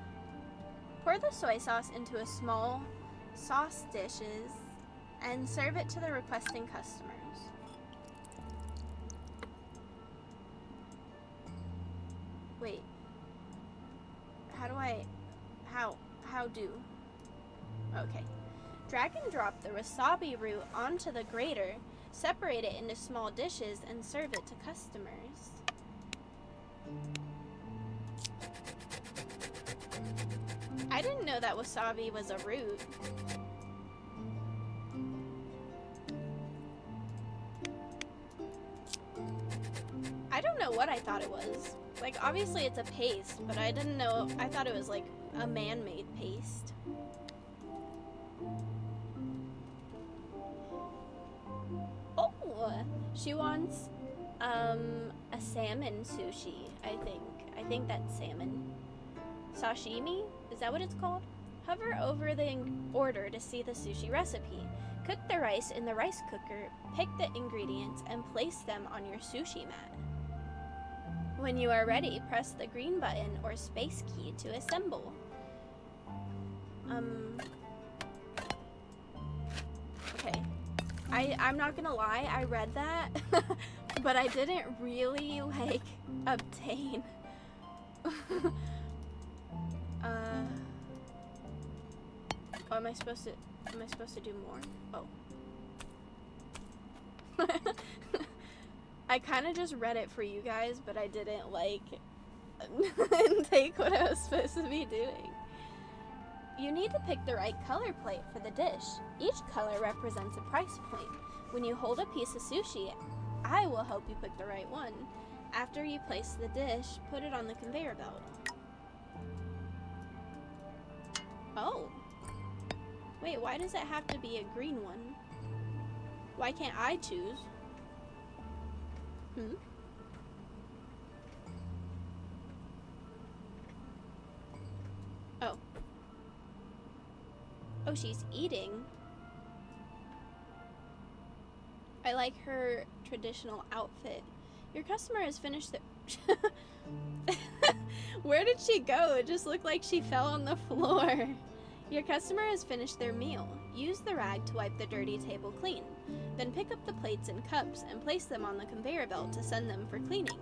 Pour the soy sauce into a small sauce dishes and serve it to the requesting customers. Wait. How do? Okay. Drag and drop the wasabi root onto the grater, separate it into small dishes, and serve it to customers. I didn't know that wasabi was a root. I don't know what I thought it was. Like, obviously it's a paste, but I didn't know. I thought it was like a man-made paste. Oh, she wants a salmon sushi, I think. I think that's salmon. Sashimi? Is that what it's called? Hover over the order to see the sushi recipe. Cook the rice in the rice cooker, pick the ingredients, and place them on your sushi mat. When you are ready, press the green button or space key to assemble. Okay. I'm not gonna lie, I read that, but I didn't really, like, obtain. Oh, am I supposed to do more? Oh. I kind of just read it for you guys, but I didn't, like, take what I was supposed to be doing. You need to pick the right color plate for the dish. Each color represents a price point. When you hold a piece of sushi, I will help you pick the right one. After you place the dish, put it on the conveyor belt. Oh. Wait, why does it have to be a green one? Why can't I choose? Oh. Oh, she's eating. I like her traditional outfit. Your customer has finished the... Where did she go? It just looked like she fell on the floor. Your customer has finished their meal. Use the rag to wipe the dirty table clean. Then pick up the plates and cups and place them on the conveyor belt to send them for cleaning.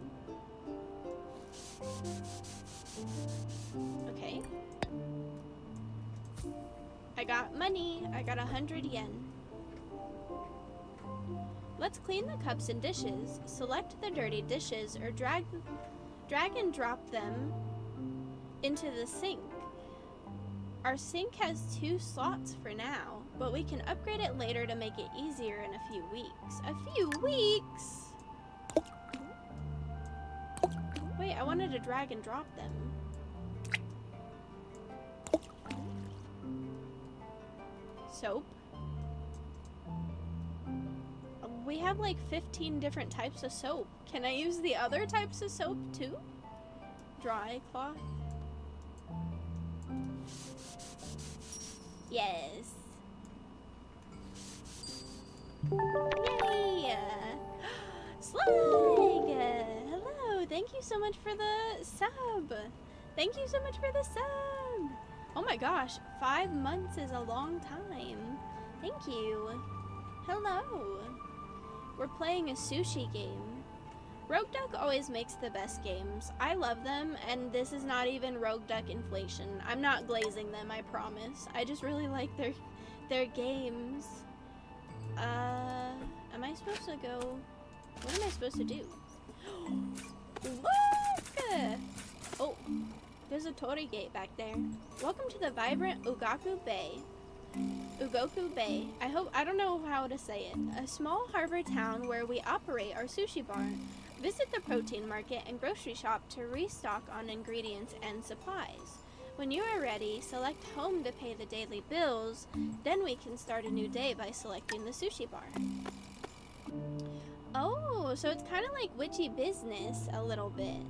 Okay. I got money. I got 100 yen. Let's clean the cups and dishes. Select the dirty dishes or drag and drop them into the sink. Our sink has 2 slots for now, but we can upgrade it later to make it easier in a few weeks. A few weeks? Wait, I wanted to drag and drop them. Soap. We have like 15 different types of soap. Can I use the other types of soap too? Dry cloth. Yes. Yay! Slag! Hello, thank you so much for the sub. Thank you so much for the sub. Oh my gosh, 5 months is a long time. Thank you. Hello. We're playing a sushi game. Rogue Duck always makes the best games. I love them, and this is not even Rogue Duck inflation. I'm not glazing them, I promise. I just really like their games. Am I supposed to go? What am I supposed to do? Look! Oh, there's a torii gate back there. Welcome to the vibrant Ugoku Bay. I don't know how to say it. A small harbor town where we operate our sushi bar. Visit the protein market and grocery shop to restock on ingredients and supplies. When you are ready, select home to pay the daily bills. Then we can start a new day by selecting the sushi bar. Oh, so it's kind of like witchy business a little bit.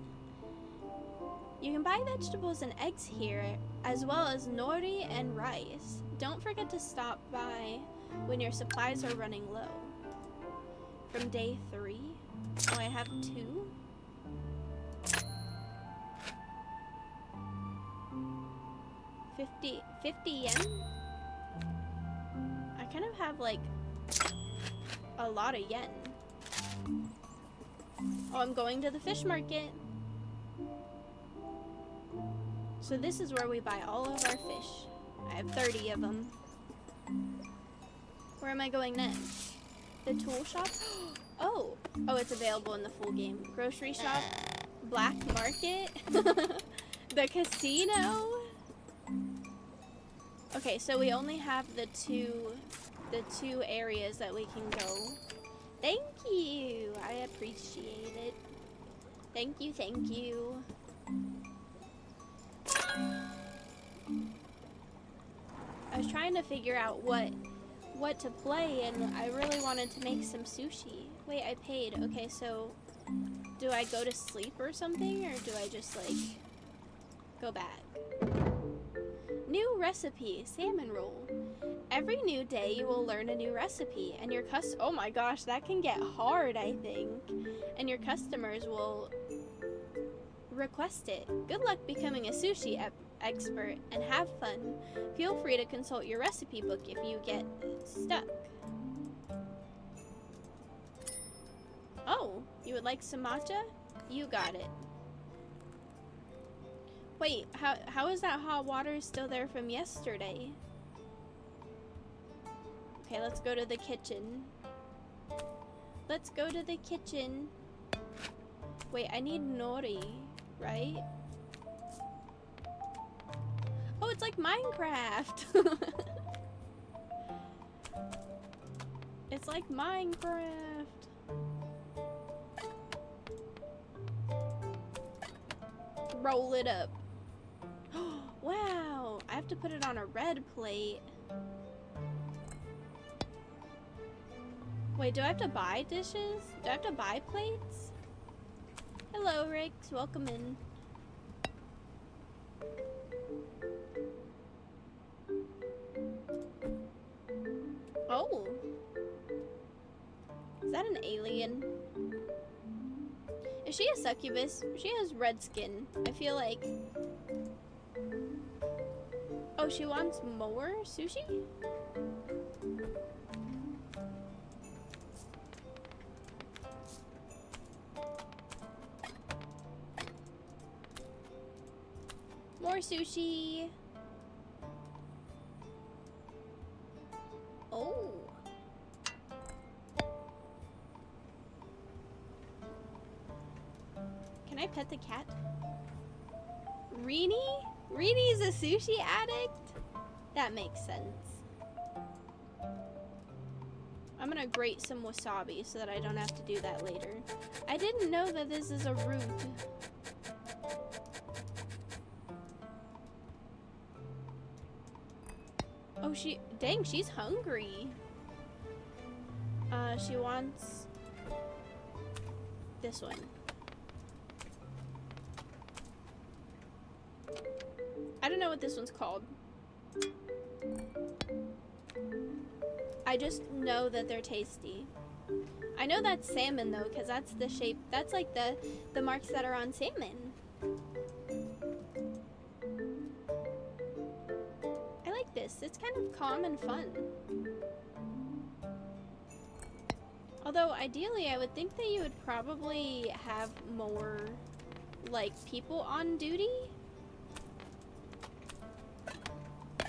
You can buy vegetables and eggs here, as well as nori and rice. Don't forget to stop by when your supplies are running low. From day 3? Oh, I have 2? $50 yen? I kind of have like a lot of yen. Oh, I'm going to the fish market. So this is where we buy all of our fish. I have 30 of them. Where am I going next? The tool shop? Oh, it's available in the full game. Grocery shop, black market, the casino. Okay, so we only have the two areas that we can go. Thank you. I appreciate it. Thank you, thank you. I was trying to figure out what to play, and I really wanted to make some sushi. Wait, I paid. Okay, so do I go to sleep or something, or do I just like go back? New recipe, salmon roll. Every new day you will learn a new recipe, and oh my gosh, that can get hard, I think. And your customers will request it. Good luck becoming a sushi expert, and have fun. Feel free to consult your recipe book if you get stuck. Oh, you would like some matcha? You got it. Wait, how is that hot water still there from yesterday? Okay, let's go to the kitchen. Let's go to the kitchen. Wait, I need nori, right? Oh, it's like Minecraft. It's like Minecraft. Roll it up. Wow, I have to put it on a red plate. Wait, do I have to buy dishes? Do I have to buy plates? Hello, Rix. Welcome in. Oh. Is that an alien? Is she a succubus? She has red skin. I feel like... Oh, she wants more sushi? More sushi. Oh. Can I pet the cat? Rini? Rini's a sushi addict? That makes sense. I'm gonna grate some wasabi so that I don't have to do that later. I didn't know that this is a root. Oh, dang, she's hungry. She wants this one. I don't know what this one's called. I just know that they're tasty. I know that's salmon though, because that's the shape. That's like the marks that are on salmon. I like this. It's kind of calm and fun. Although ideally, I would think that you would probably have more like people on duty.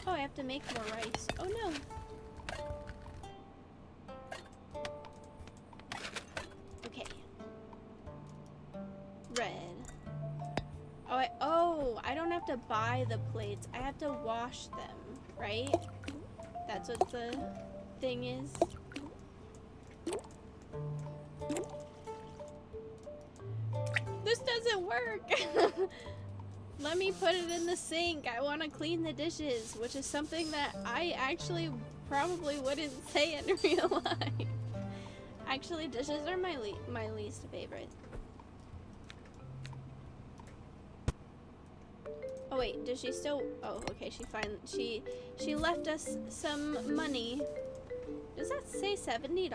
Oh, I have to make more rice. Oh no. Okay. Red. Oh, I don't have to buy the plates. I have to wash them, right? That's what the thing is. This doesn't work. Let me put it in the sink. I want to clean the dishes, which is something that I actually probably wouldn't say in real life. Actually, dishes are my least favorite. Oh wait, does she still? Oh, okay. She left us some money. Does that say $70?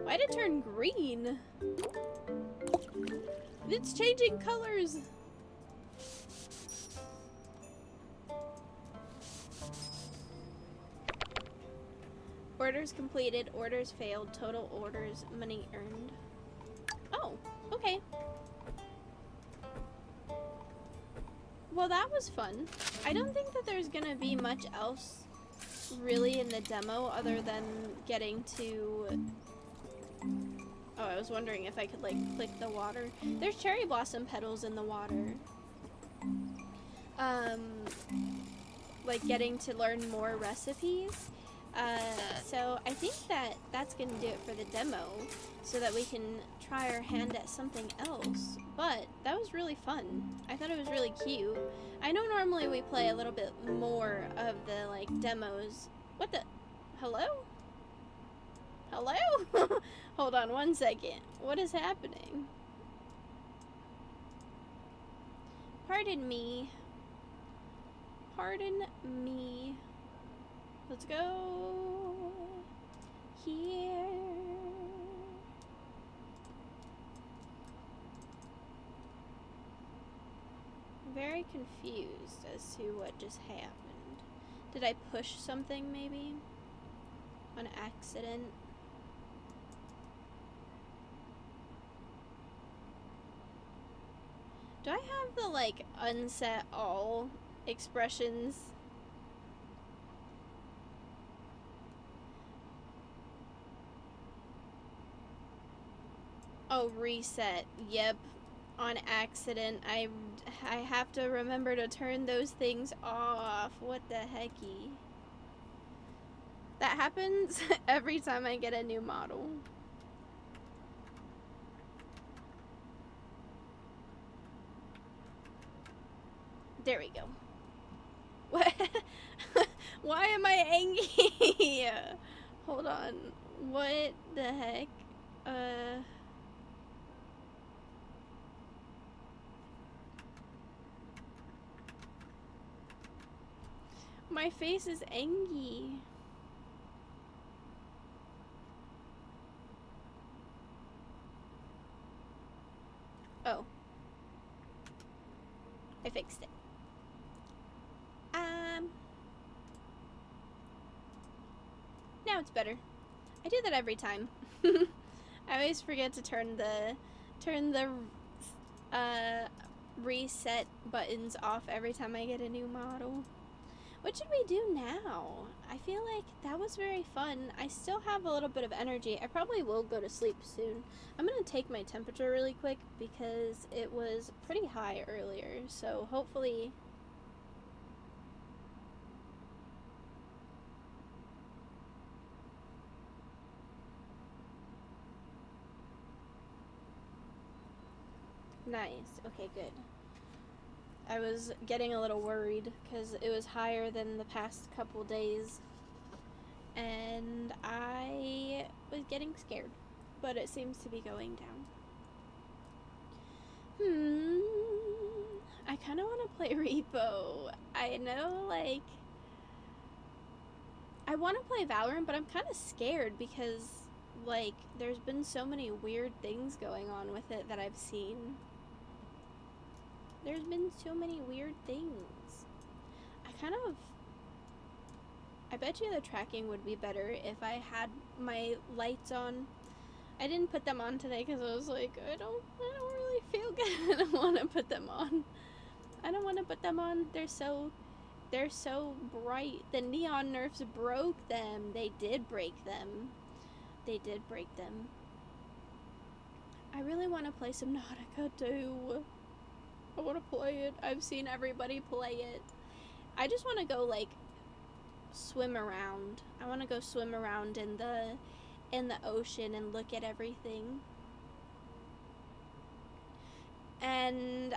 Why'd it turn green? It's changing colors. Orders completed, orders failed, total orders, money earned. Oh, okay. Well, that was fun. I don't think that there's gonna be much else really in the demo other than getting to... Oh, I was wondering if I could, like, click the water. There's cherry blossom petals in the water. Like, getting to learn more recipes. So I think that that's gonna do it for the demo, so that we can try our hand at something else. But that was really fun. I thought it was really cute. I know normally we play a little bit more of the, like, demos. What the? Hello? Hello? Hold on one second. What is happening? Pardon me. Pardon me. Let's go here. Very confused as to what just happened. Did I push something maybe? On accident? Do I have the, like, unset all expressions? Oh, reset. Yep. On accident. I have to remember to turn those things off. What the hecky? That happens every time I get a new model. There we go. What? Why am I angry? Hold on. What the heck? My face is angry. Oh. I fixed it. Now it's better. I do that every time. I always forget to turn the reset buttons off every time I get a new model. What should we do now? I feel like that was very fun. I still have a little bit of energy. I probably will go to sleep soon. I'm gonna take my temperature really quick because it was pretty high earlier, so hopefully... Nice. Okay, good. I was getting a little worried because it was higher than the past couple days, and I was getting scared, but it seems to be going down. I kind of want to play Repo. I know, like, I want to play Valorant, but I'm kind of scared because, like, there's been so many weird things going on with it that I've seen. There's been so many weird things. I bet you the tracking would be better if I had my lights on. I didn't put them on today because I was like, I don't really feel good. I don't want to put them on. I don't want to put them on. They're so bright. The neon nerfs broke them. They did break them. They did break them. I really want to play some Nautica too. I want to play it. I've seen everybody play it. I just want to go, like, swim around. I want to go swim around in the ocean and look at everything. And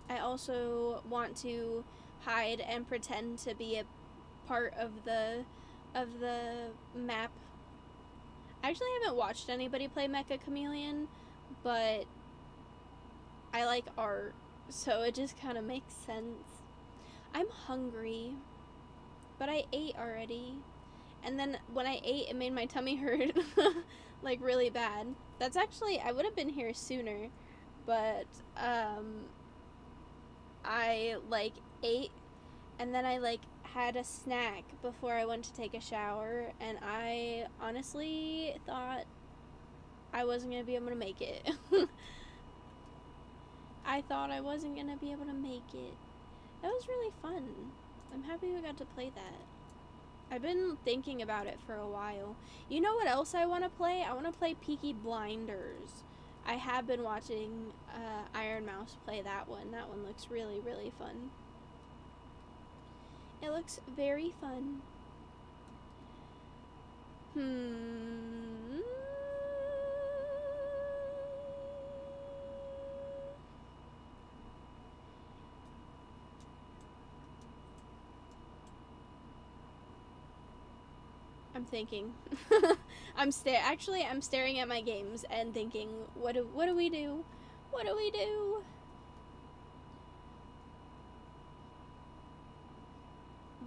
I also want to hide and pretend to be a part of the map. I actually haven't watched anybody play Mecha Chameleon, but I like art, so it just kind of makes sense. I'm hungry, but I ate already. And then when I ate, it made my tummy hurt, like, really bad. That's actually, I would have been here sooner, but, I, like, ate, and then I, like, had a snack before I went to take a shower, and I honestly thought I wasn't going to be able to make it. I thought I wasn't going to be able to make it. That was really fun. I'm happy we got to play that. I've been thinking about it for a while. You know what else I want to play? I want to play Peaky Blinders. I have been watching Iron Mouse play that one. That one looks really, really fun. It looks very fun. I'm thinking. I'm staring at my games and thinking, what do we do? What do we do?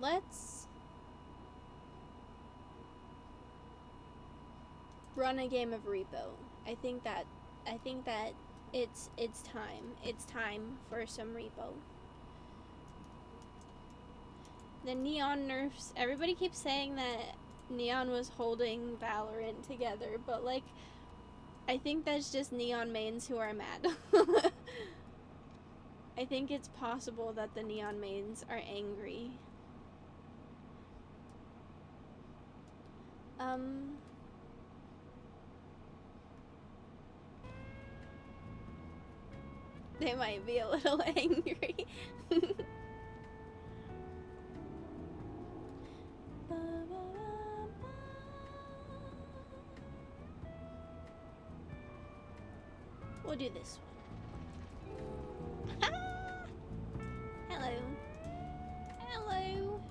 Let's run a game of Repo. I think that it's time. It's time for some Repo. The Neon nerfs. Everybody keeps saying that Neon was holding Valorant together, but, like, I think that's just Neon mains who are mad. I think it's possible that the Neon mains are angry. They might be a little angry. We'll do this one. Hello. Hello.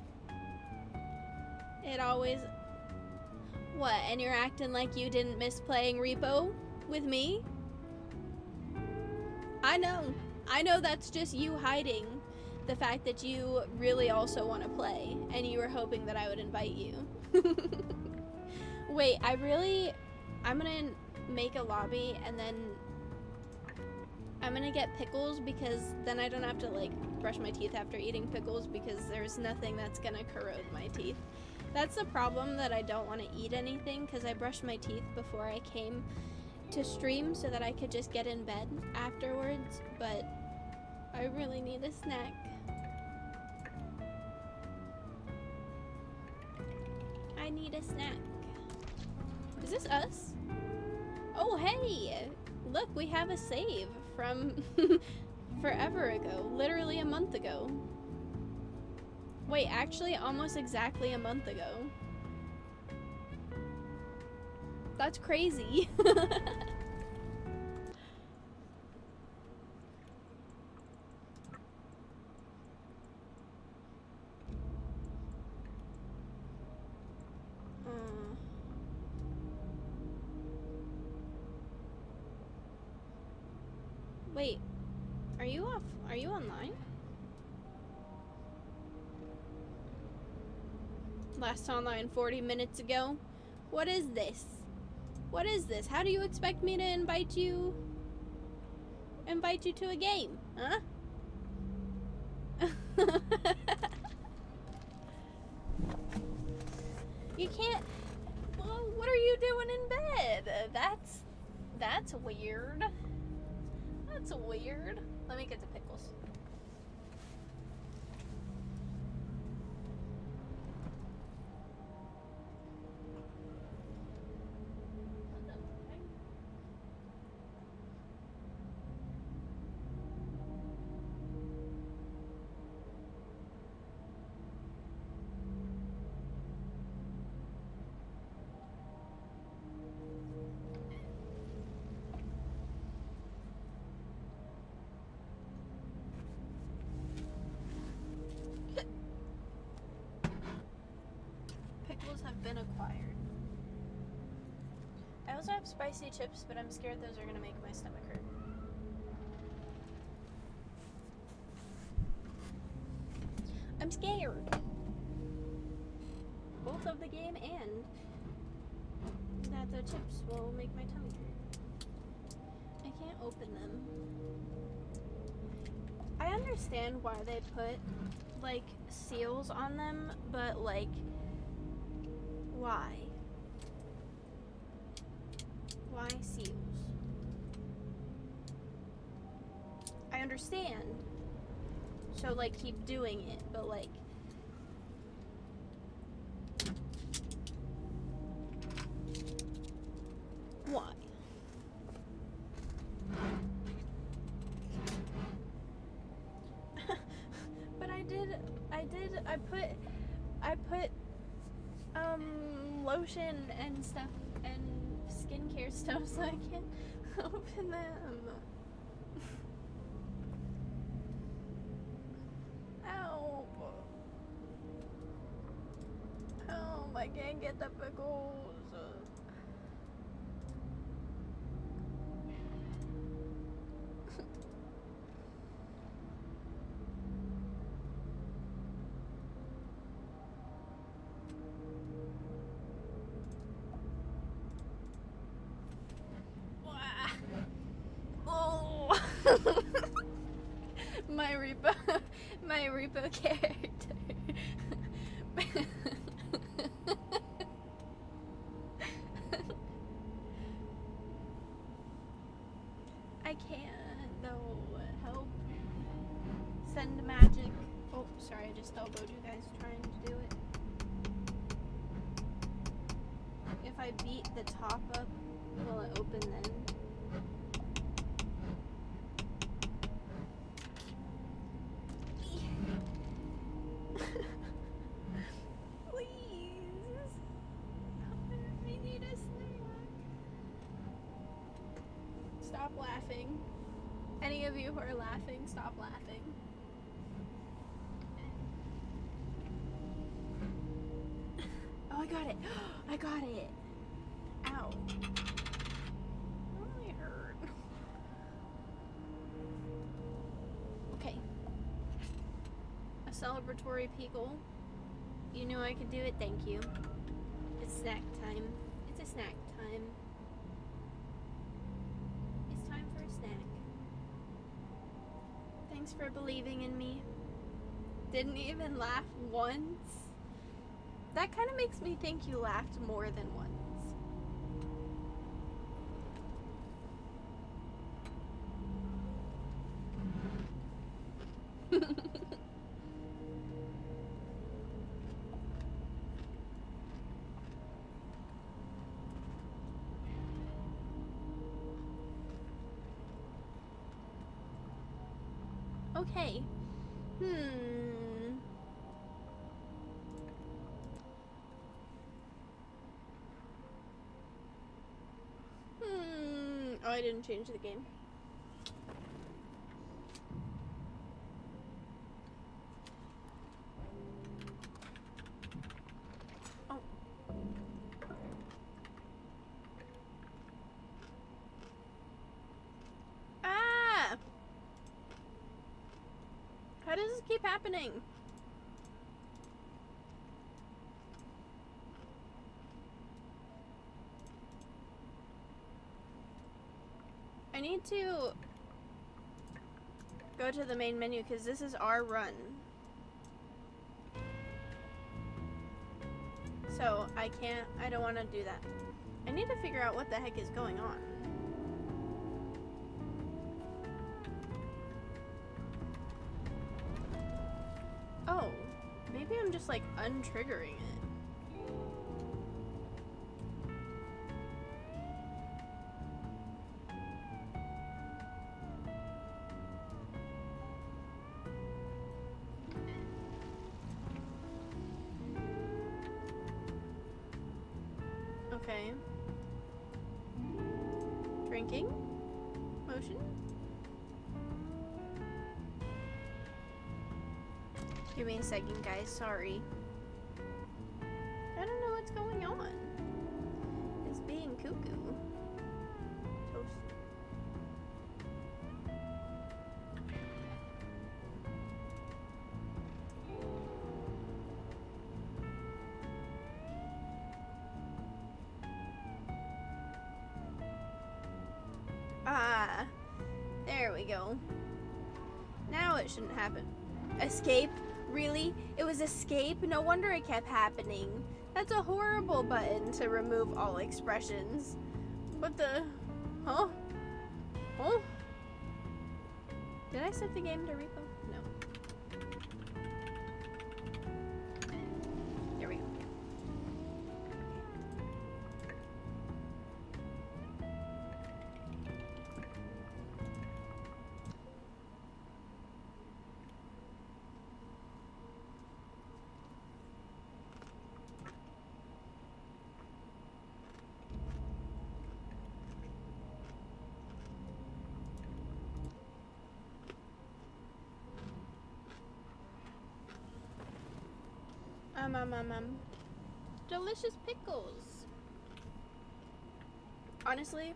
It always... What, and you're acting like you didn't miss playing Repo with me? I know that's just you hiding the fact that you really also want to play, and you were hoping that I would invite you. Wait, I'm gonna make a lobby, and then I'm gonna get pickles, because then I don't have to, like, brush my teeth after eating pickles, because there's nothing that's gonna corrode my teeth. That's the problem, that I don't want to eat anything, because I brushed my teeth before I came to stream so that I could just get in bed afterwards, but I really need a snack. I need a snack. Is this us? Oh, hey! Look, we have a save from forever ago. Literally a month ago. Wait, actually almost exactly a month ago. That's crazy. Wait, are you online? Last online 40 minutes ago. What is this? What is this? How do you expect me to invite you to a game? Huh? You can't. Well, what are you doing in bed? That's weird. That's weird. Let me get the pickles. Pickles have been acquired. I also have spicy chips, but I'm scared those are gonna make my stomach hurt. I'm scared. Both of the game and that the chips will make my tummy hurt. I can't open them. I understand why they put like seals on them, but like why? Why seals? I understand. So like keep doing it, but like why? But I put lotion and stuff and skincare stuff so I can't open them. Help. Help, I can't get the pickles. My repo character. I can't though. Help. Send magic. Oh, sorry, I just elbowed you guys trying to do it. If I beat the top up, will it open then? Stop laughing. Any of you who are laughing, stop laughing. Oh, I got it. I got it. Ow. Oh, it hurt. Okay. A celebratory pickle. You knew I could do it? Thank you. It's snack time. It's a snack time. Snack. Thanks for believing in me. Didn't even laugh once. That kind of makes me think you laughed more than once. Okay. Oh, I didn't change the game. Oh. Ah! keep happening? I need to go to the main menu because this is our run. So I don't want to do that. I need to figure out what the heck is going on. Oh, maybe I'm just like untriggering it. Okay. Drinking? Motion? Give me a second, guys. Sorry. I don't know what's going on. It's being cuckoo. Toast. Ah, there we go. Now it shouldn't happen. Escape? Really? It was escape? No wonder it kept happening. That's a horrible button to remove all expressions. What the? Huh? Huh? Did I set the game to repo? No. There we go. Delicious pickles. Honestly,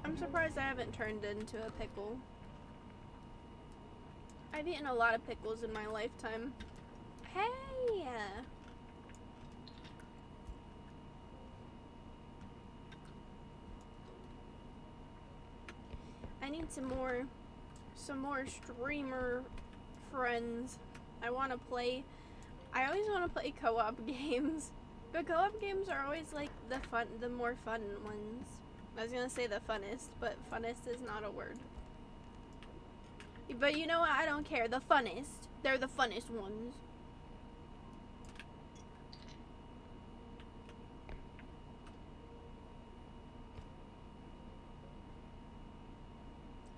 I'm surprised I haven't turned into a pickle. I've eaten a lot of pickles in my lifetime. Hey! I need some more streamer friends. I want to play. I always want to play co-op games, but co-op games are always like the more fun ones. I was gonna say the funnest, but funnest is not a word. But you know what? I don't care. The funnest. They're the funnest ones.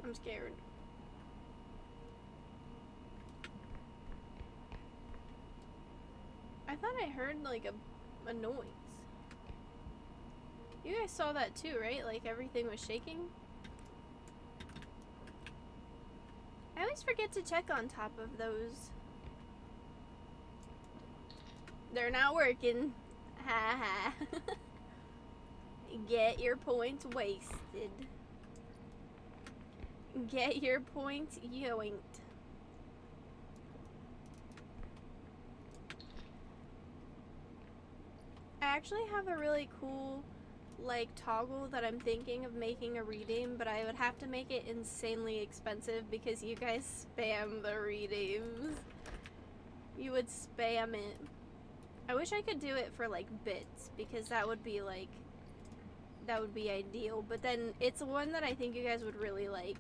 I'm scared. I thought I heard like a noise. You guys saw that too, right? Like everything was shaking. I always forget to check on top of those. They're not working. Ha ha. Get your points wasted. Get your points yoinked. I actually have a really cool like toggle that I'm thinking of making a redeem, but I would have to make it insanely expensive because you guys spam the redeems. You would spam it. I wish I could do it for like bits because that would be ideal, but then it's one that I think you guys would really like.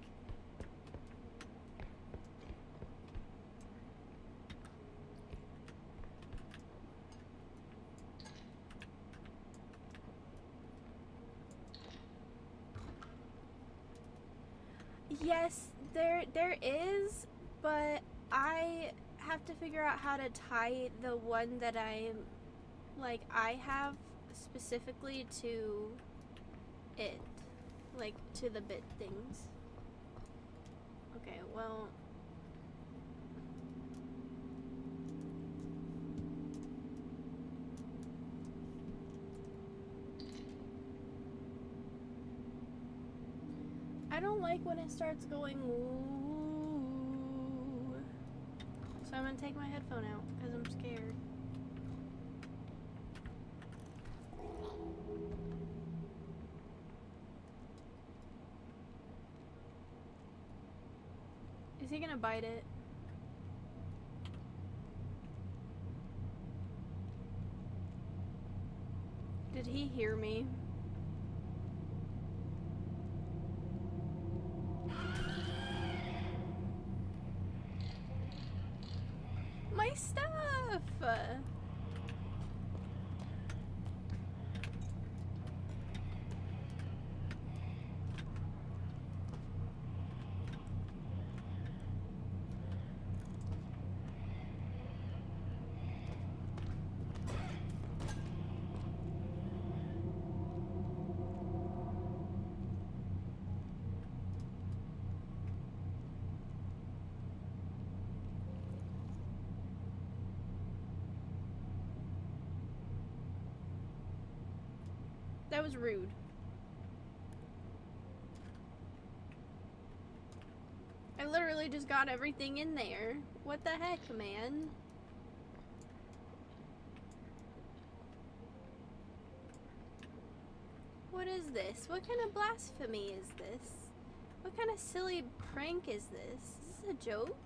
Yes, there is, but I have to figure out how to tie the one that I have specifically to it, like to the bit things. Okay, well, I don't like when it starts going, ooh. gonna take my headphone out because I'm scared. Is he gonna bite it? Did he hear me? My stuff! That was rude. I literally just got everything in there. What the heck, man? What is this? What kind of blasphemy is this? What kind of silly prank is this? Is this a joke?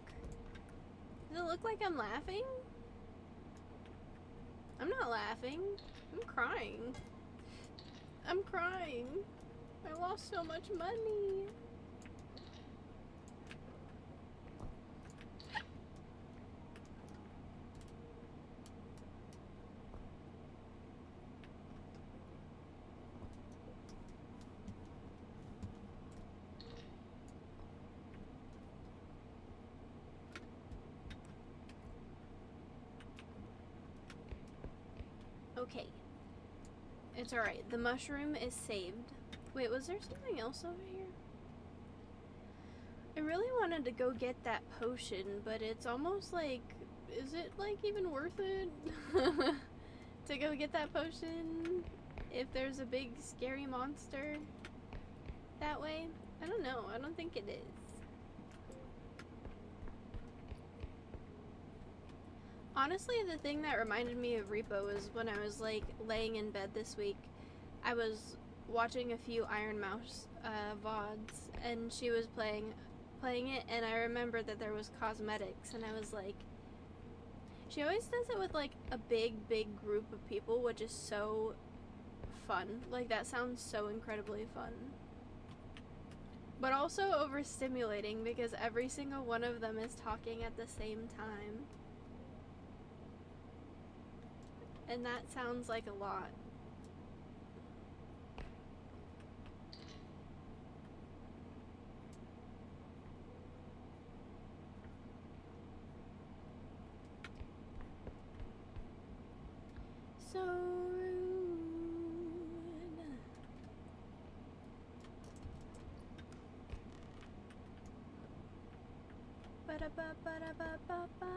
Does it look like I'm laughing? I'm not laughing. I'm crying. I'm crying. I lost so much money. Okay. It's alright. The mushroom is saved. Wait, was there something else over here? I really wanted to go get that potion, but it's almost like, is it like even worth it to go get that potion if there's a big scary monster that way? I don't know. I don't think it is. Honestly, the thing that reminded me of Repo was when I was like laying in bed this week. I was watching a few Iron Mouse VODs, and she was playing it, and I remembered that there was cosmetics, and I was like, she always does it with like a big group of people, which is so fun. Like, that sounds so incredibly fun. But also overstimulating because every single one of them is talking at the same time. And that sounds like a lot. So rude. Ba-da-ba-ba-da-ba-ba-ba.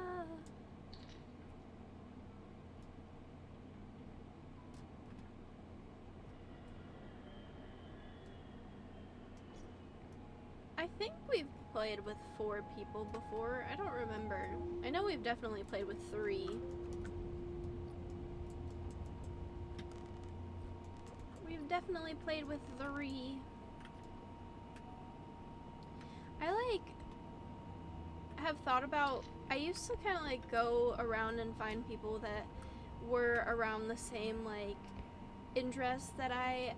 I think we've played with 4 people before. I don't remember. I know we've definitely played with 3. We've definitely played with 3. I like have thought about, I used to kind of like go around and find people that were around the same like interests that I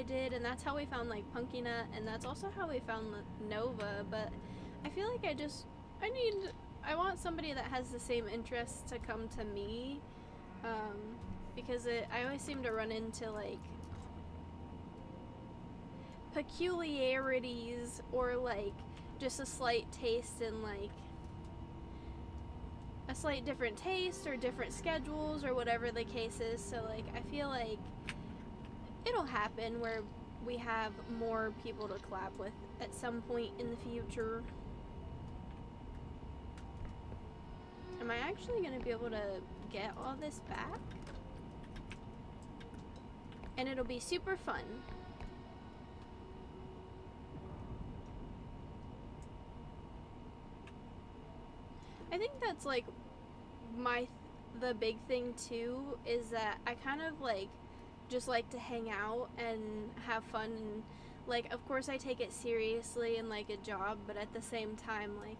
did, and that's how we found like Punky Nut, and that's also how we found Nova. But I feel like I want somebody that has the same interests to come to me, because I always seem to run into like peculiarities or like just a slight taste in like a slight different taste or different schedules or whatever the case is. So like I feel like it'll happen where we have more people to collab with at some point in the future. Am I actually going to be able to get all this back? And it'll be super fun. I think that's like the big thing too, is that I kind of like just like to hang out and have fun, and like of course I take it seriously and like a job, but at the same time like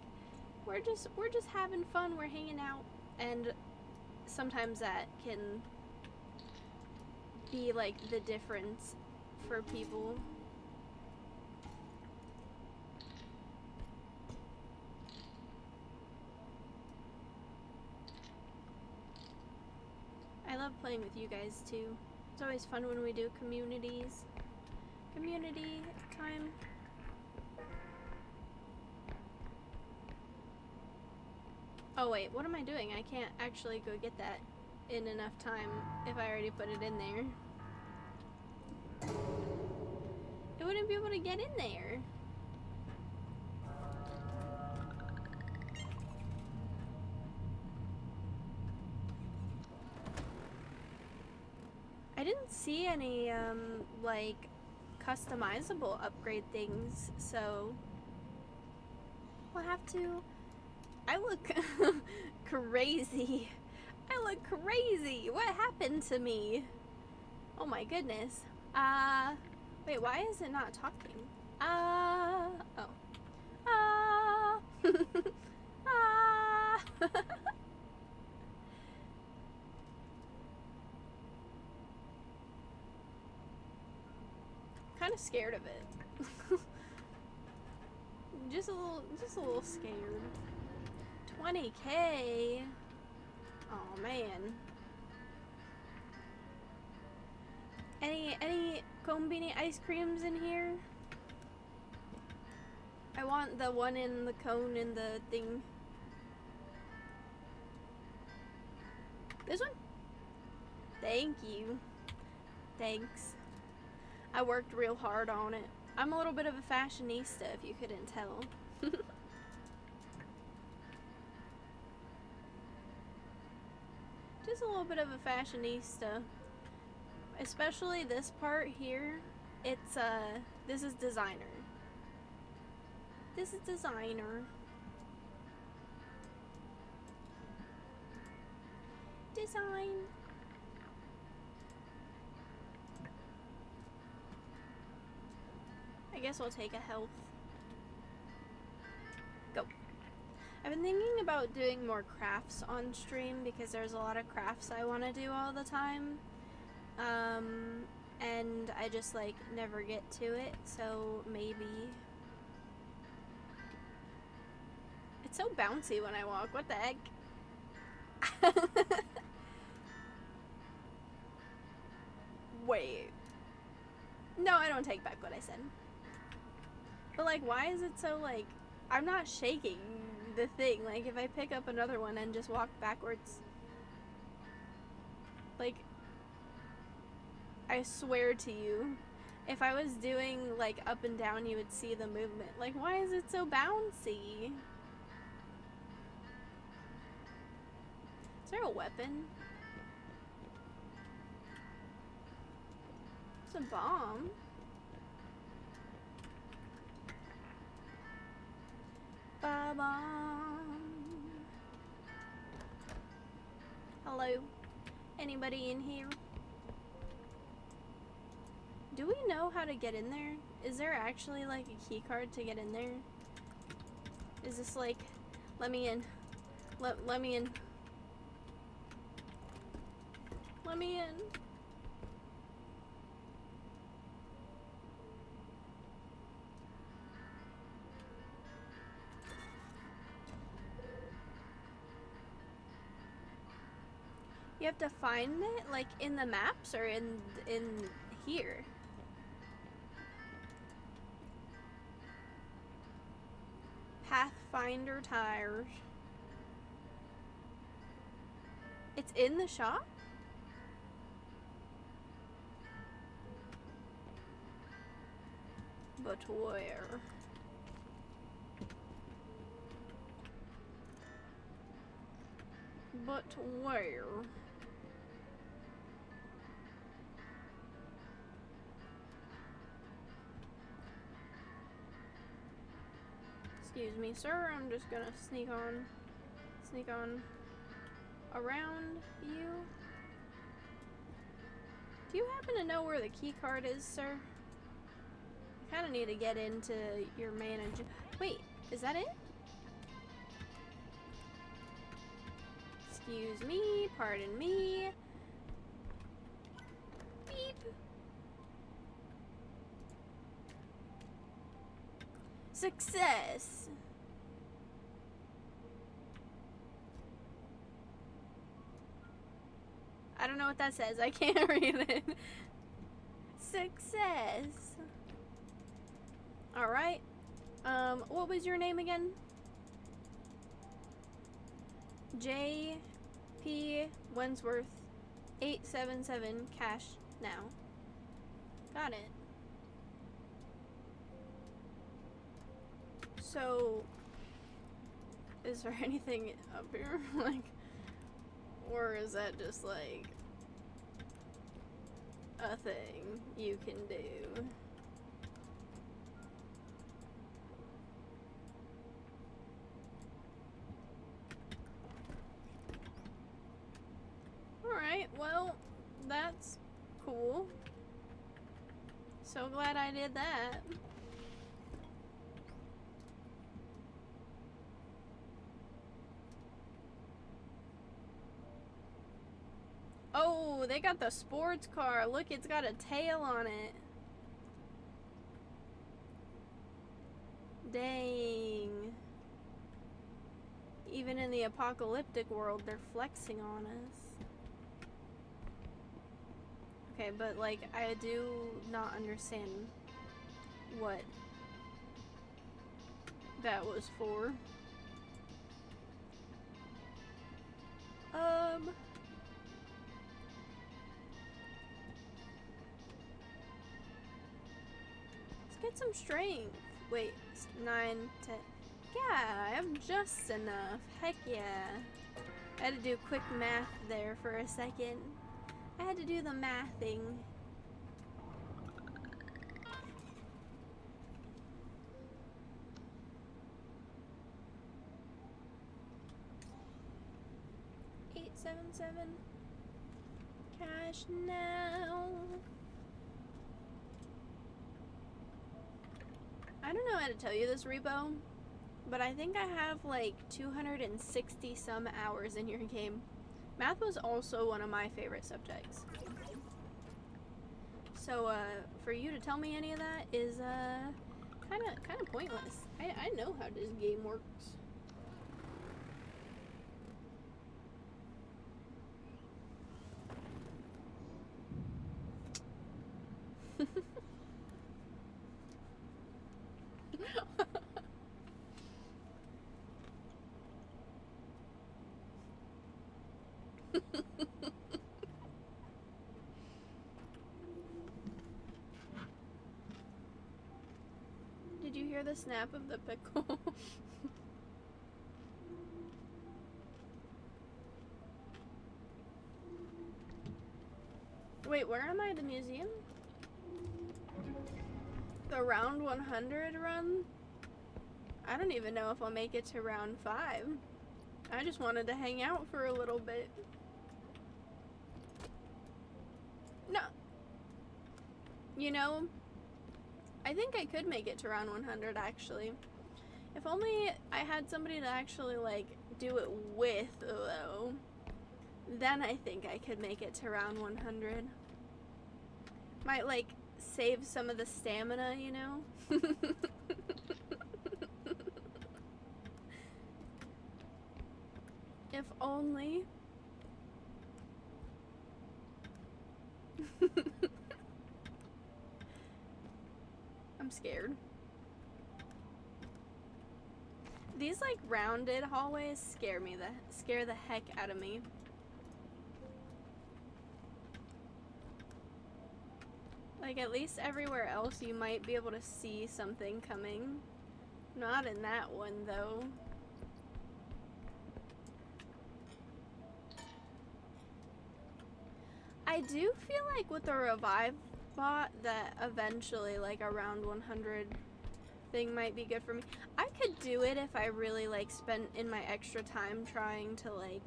we're just having fun, we're hanging out, and sometimes that can be like the difference for people. I love playing with you guys too. It's always fun when we do community time. Oh wait, what am I doing? I can't actually go get that in enough time if I already put it in there. I wouldn't be able to get in there. I didn't see any like customizable upgrade things, so we'll have to. I look crazy. I look crazy. What happened to me? Oh my goodness. Wait, why is it not talking? Oh. Kind of scared of it. just a little scared. 20K. Oh man. Any Combini ice creams in here? I want the one in the cone in the thing. This one? Thank you. Thanks. I worked real hard on it. I'm a little bit of a fashionista, if you couldn't tell. Just a little bit of a fashionista. Especially this part here. It's, this is designer. This is designer. Design. I guess we'll take a health. Go. I've been thinking about doing more crafts on stream because there's a lot of crafts I want to do all the time. And I just like never get to it, so maybe. It's so bouncy when I walk, what the heck? Wait. No, I don't take back what I said. But like, why is it so like, I'm not shaking the thing. Like, if I pick up another one and just walk backwards, like, I swear to you, if I was doing like up and down, you would see the movement. Like, why is it so bouncy? Is there a weapon? It's a bomb. Ba-bomb. Hello? Anybody in here? Do we know how to get in there? Is there actually like a key card to get in there? Is this like, let me in. Let me in. Let me in. You have to find it like in the maps or in here? Pathfinder tires. It's in the shop? But where? But where? Excuse me, sir. I'm just gonna sneak sneak on around you. Do you happen to know where the key card is, sir? I kind of need to get into your manager. Wait, is that it? Excuse me, pardon me. Beep. Success. I don't know what that says. I can't read it. Success. Alright. What was your name again? J.P. Wensworth 877 cash now. Got it. So, is there anything up here? Like, or is that just like a thing you can do? Alright, well, that's cool. So glad I did that. Oh, they got the sports car. Look, it's got a tail on it. Dang. Even in the apocalyptic world, they're flexing on us. Okay, but like, I do not understand what that was for. Let's get some strength. Wait, 9, 10. Yeah, I have just enough. Heck yeah. I had to do quick math there for a second. I had to do the mathing. $877 cash now. I don't know how to tell you this, Repo, but I think I have like 260 some hours in your game. Math was also one of my favorite subjects. So for you to tell me any of that is kind of pointless. I know how this game works. Did you hear the snap of the pickle? Wait, where am I at the museum? The round 100 run? I don't even know if I'll make it to round 5. I just wanted to hang out for a little bit. No. You know, I think I could make it to round 100 actually. If only I had somebody to actually like do it with though. Then I think I could make it to round 100. Might like save some of the stamina, you know? If only. I'm scared. These like rounded hallways scare the heck out of me. Like at least everywhere else you might be able to see something coming. Not in that one though. I do feel like with the revive bot that eventually like around 100 thing might be good for me. I could do it if I really like spent in my extra time trying to like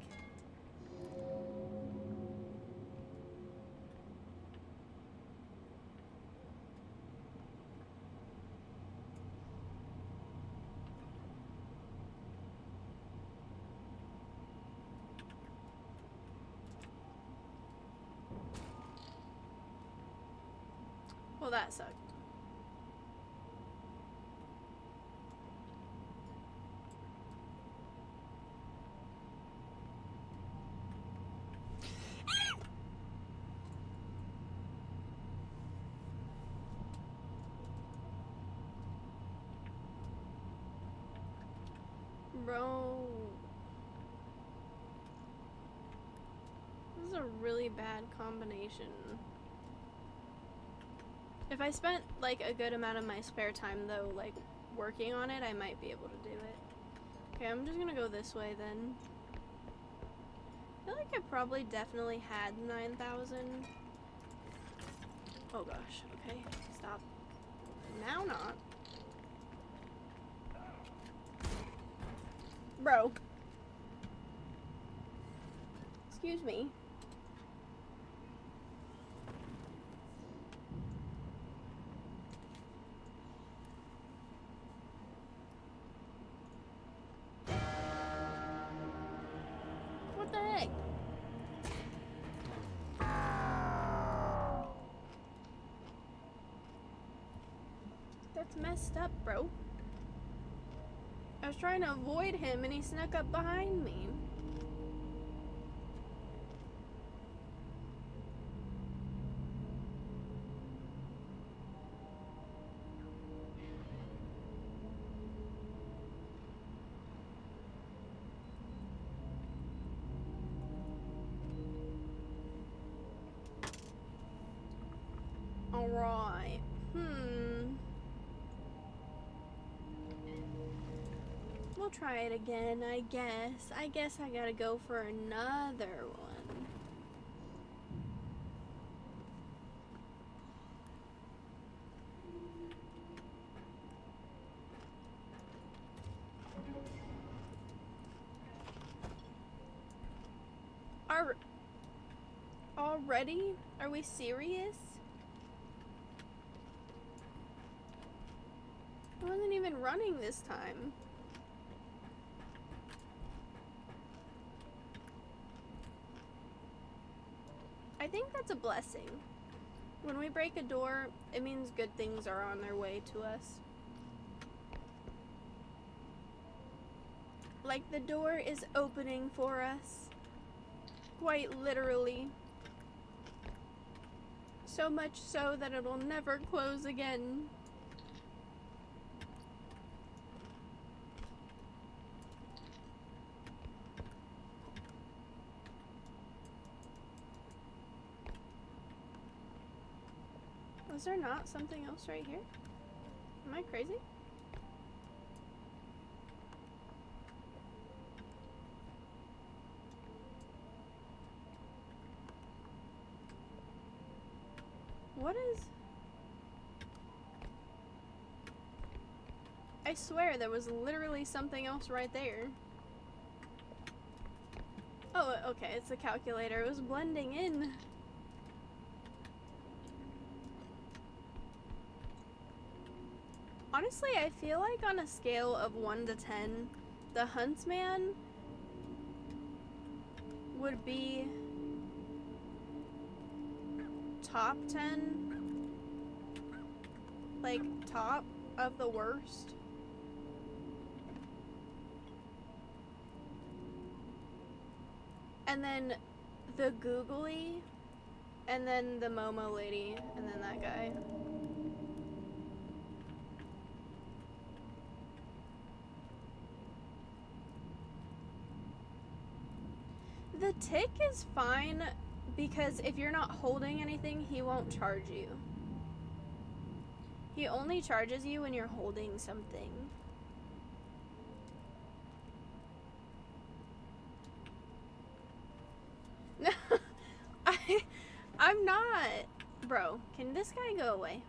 well, that sucked. Bro. This is a really bad combination. If I spent like a good amount of my spare time though, like working on it, I might be able to do it. Okay, I'm just gonna go this way then. I feel like I probably definitely had 9,000. Oh gosh, okay, stop. Now not. Bro. Excuse me. What the heck? That's messed up, bro. I was trying to avoid him and he snuck up behind me. Alright. We'll try it again, I guess. I guess I gotta go for another one. Already? Are we serious? I wasn't even running this time. I think that's a blessing. When we break a door, it means good things are on their way to us. Like the door is opening for us. Quite literally. So much so that it'll never close again. Was there not something else right here? Am I crazy? What is... I swear there was literally something else right there. Oh, okay, it's the calculator. It was blending in. Honestly, I feel like on a scale of 1 to 10, the Huntsman would be top 10, like top of the worst. And then the Googly, and then the Momo lady, and then that guy. The tick is fine because if you're not holding anything, he won't charge you. He only charges you when you're holding something. I'm not. Bro, can this guy go away?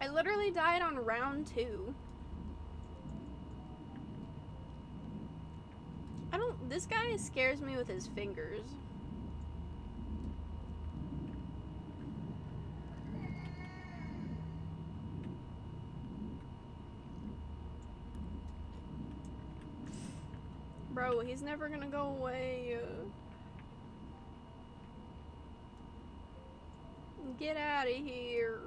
I literally died on round 2. This guy scares me with his fingers. Bro, he's never gonna go away. Get out of here.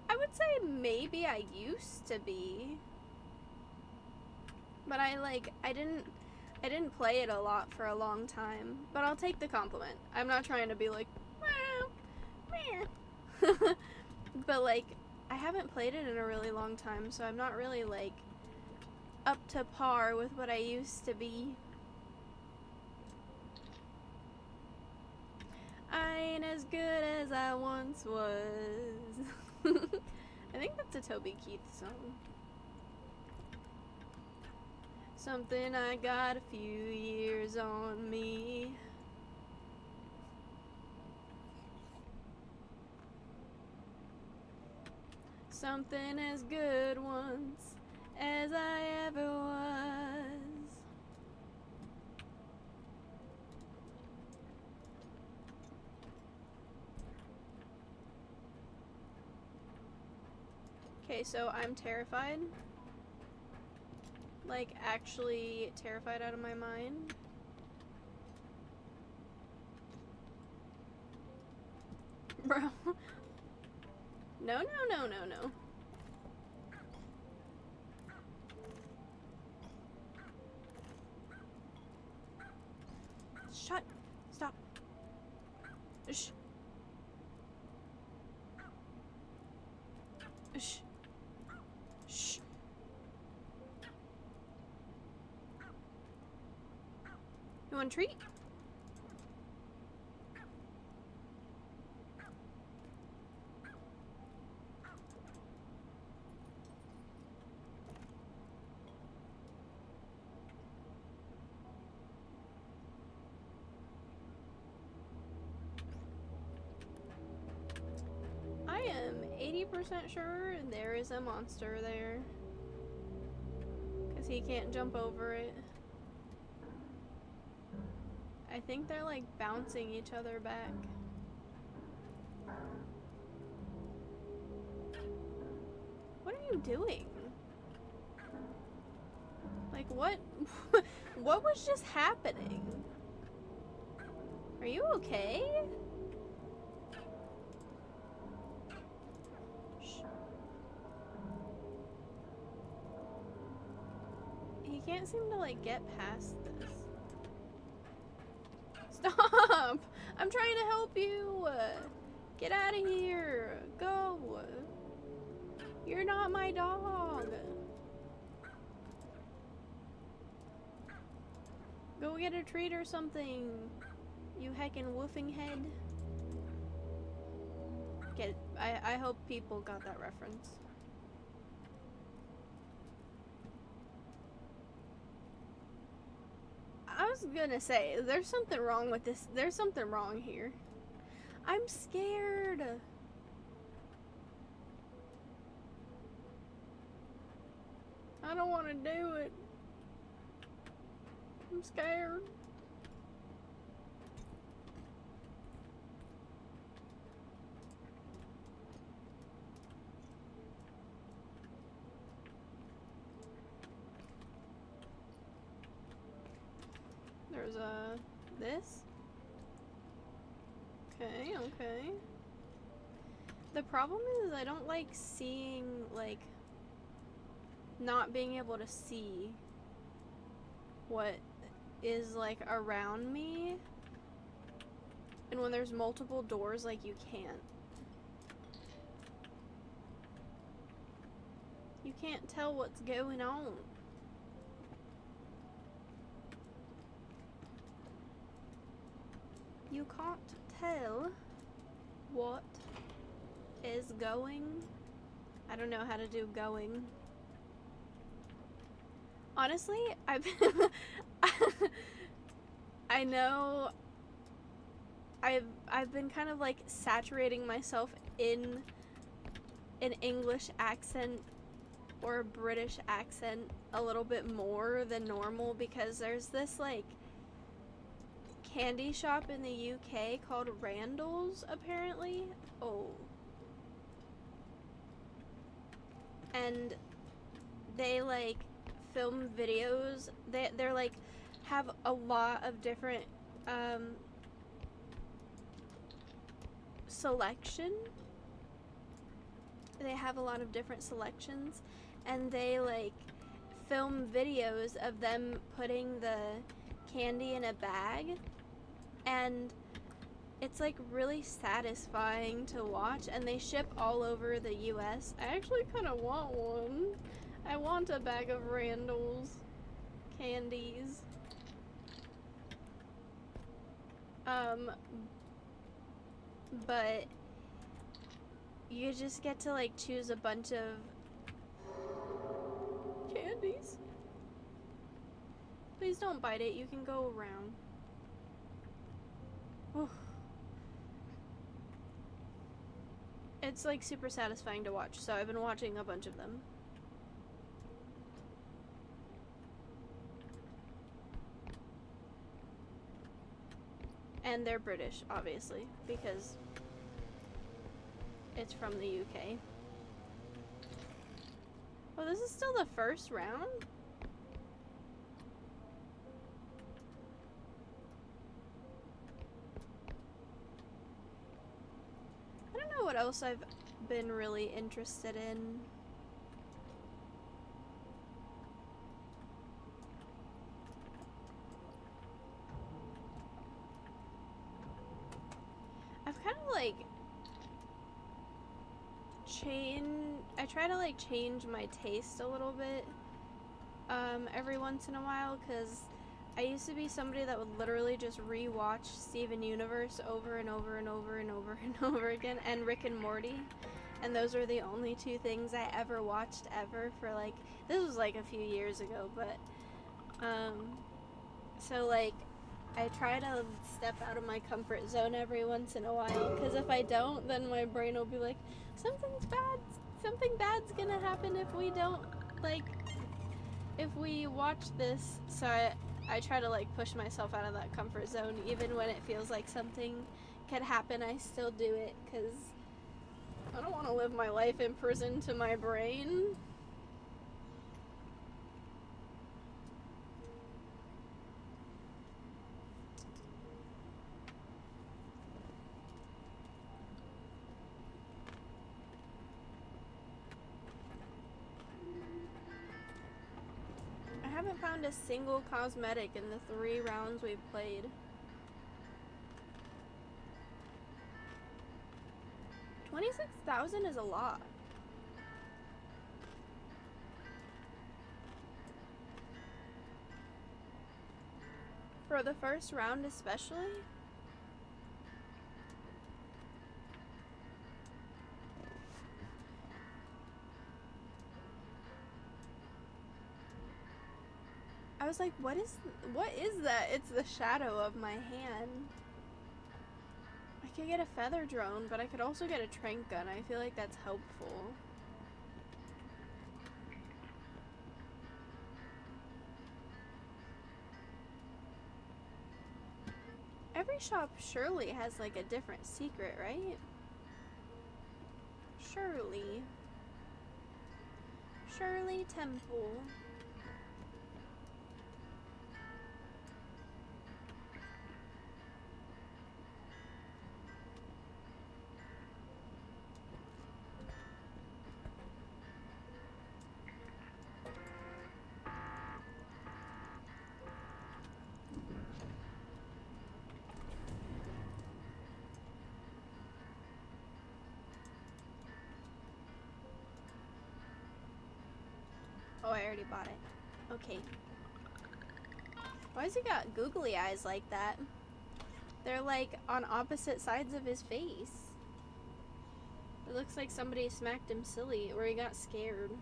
I would say maybe I used to be. But I didn't play it a lot for a long time. But I'll take the compliment. I'm not trying to be like, meh. But like, I haven't played it in a really long time, so I'm not really like up to par with what I used to be. I ain't as good as I once was. I think that's a Toby Keith song. Something I got a few years on me. Something as good once as I ever was. Okay, so I'm terrified. Like, actually terrified out of my mind. Bro. No, no, no, no, no. Shut. Stop. Shh. Shh. Shh. You want a treat? I am 80% sure there is a monster there. Because he can't jump over it. I think they're like bouncing each other back. What are you doing? Like what? What was just happening? Are you okay? Shh. He can't seem to like get past this. Stop! I'm trying to help you! Get out of here! Go! You're not my dog! Go get a treat or something, you heckin' woofing head. Get it. I hope people got that reference. I was gonna say, there's something wrong with this. There's something wrong here. I'm scared. I don't want to do it. I'm scared. There's this. Okay, okay. The problem is I don't like seeing, like, not being able to see what is, like, around me. And when there's multiple doors, like, you can't. You can't tell what's going on. You can't tell what is going. I don't know how to do going. Honestly, I've been I know I've been kind of like saturating myself in an English accent or a British accent a little bit more than normal, because there's this like candy shop in the UK called Randall's, apparently. Oh. And they like film videos. They're like have a lot of different selection. They have a lot of different selections, and they like film videos of them putting the candy in a bag, and it's like really satisfying to watch, and they ship all over the US. I actually kind of want one. I want a bag of Randall's candies. But you just get to like choose a bunch of candies. Please don't bite it, you can go around. Oof. It's like super satisfying to watch, so I've been watching a bunch of them. And they're British, obviously, because it's from the UK. Oh, this is still the first round? I don't know what else I've been really interested in. I've kind of like I try to like change my taste a little bit every once in a while, because I used to be somebody that would literally just rewatch Steven Universe over and over and over and over and over again, and Rick and Morty, and those are the only two things I ever watched ever for like, this was like a few years ago, but so like I try to step out of my comfort zone every once in a while, because if I don't, then my brain will be like, something bad's gonna happen if we don't, like, if we watch this. So I try to like push myself out of that comfort zone, even when it feels like something could happen. I still do it, because I don't want to live my life in prison to my brain. I haven't found a single cosmetic in the 3 rounds we've played. 26,000 is a lot. For the first round especially. I was like, what is that? It's the shadow of my hand. I could get a feather drone, but I could also get a trank gun. I feel like that's helpful. Every shop surely has like a different secret, right? Surely. Shirley Temple. Oh, I already bought it. Okay. Why has he got googly eyes like that? They're like on opposite sides of his face. It looks like somebody smacked him silly, or he got scared.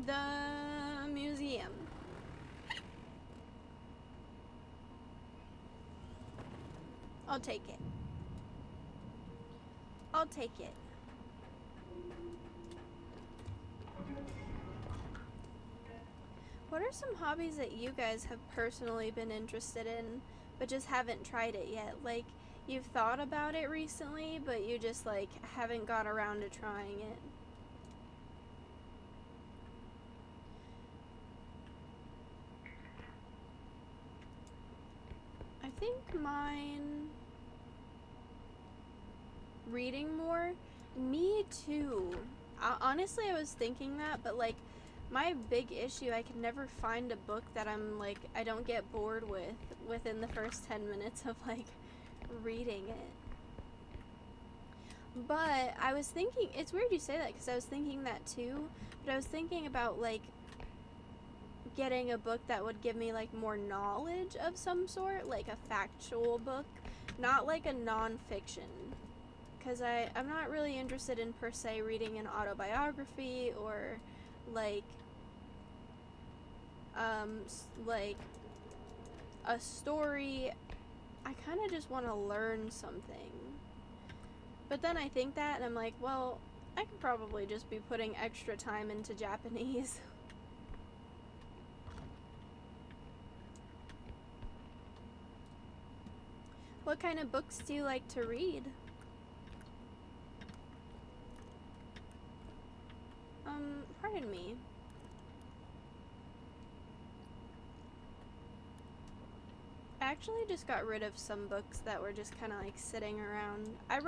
The museum. I'll take it. I'll take it. What are some hobbies that you guys have personally been interested in, but just haven't tried it yet? Like, you've thought about it recently, but you just, like, haven't got around to trying it. I think mine... reading more? Me too. Honestly, I was thinking that, but, like, my big issue, I can never find a book that I'm, like, I don't get bored with within the first 10 minutes of, like, reading it. But I was thinking, it's weird you say that, because I was thinking that too, but I was thinking about, like, getting a book that would give me, like, more knowledge of some sort, like a factual book, not like a non-fiction, because I'm not really interested in, per se, reading an autobiography or, like a story. I kind of just want to learn something. But then I think that and I'm like, well, I could probably just be putting extra time into Japanese. What kind of books do you like to read? Pardon me. I actually just got rid of some books that were just kind of like sitting around. I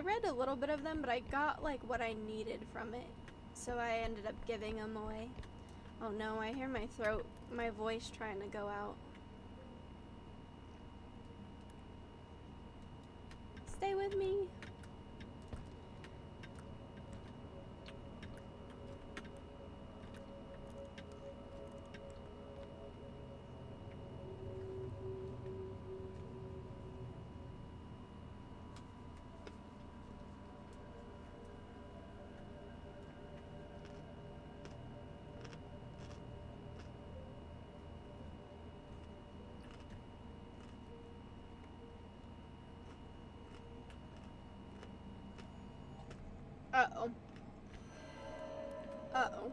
read a little bit of them, but I got like what I needed from it, so I ended up giving them away. Oh no, I hear my voice trying to go out. Stay with me. Uh-oh. Uh-oh.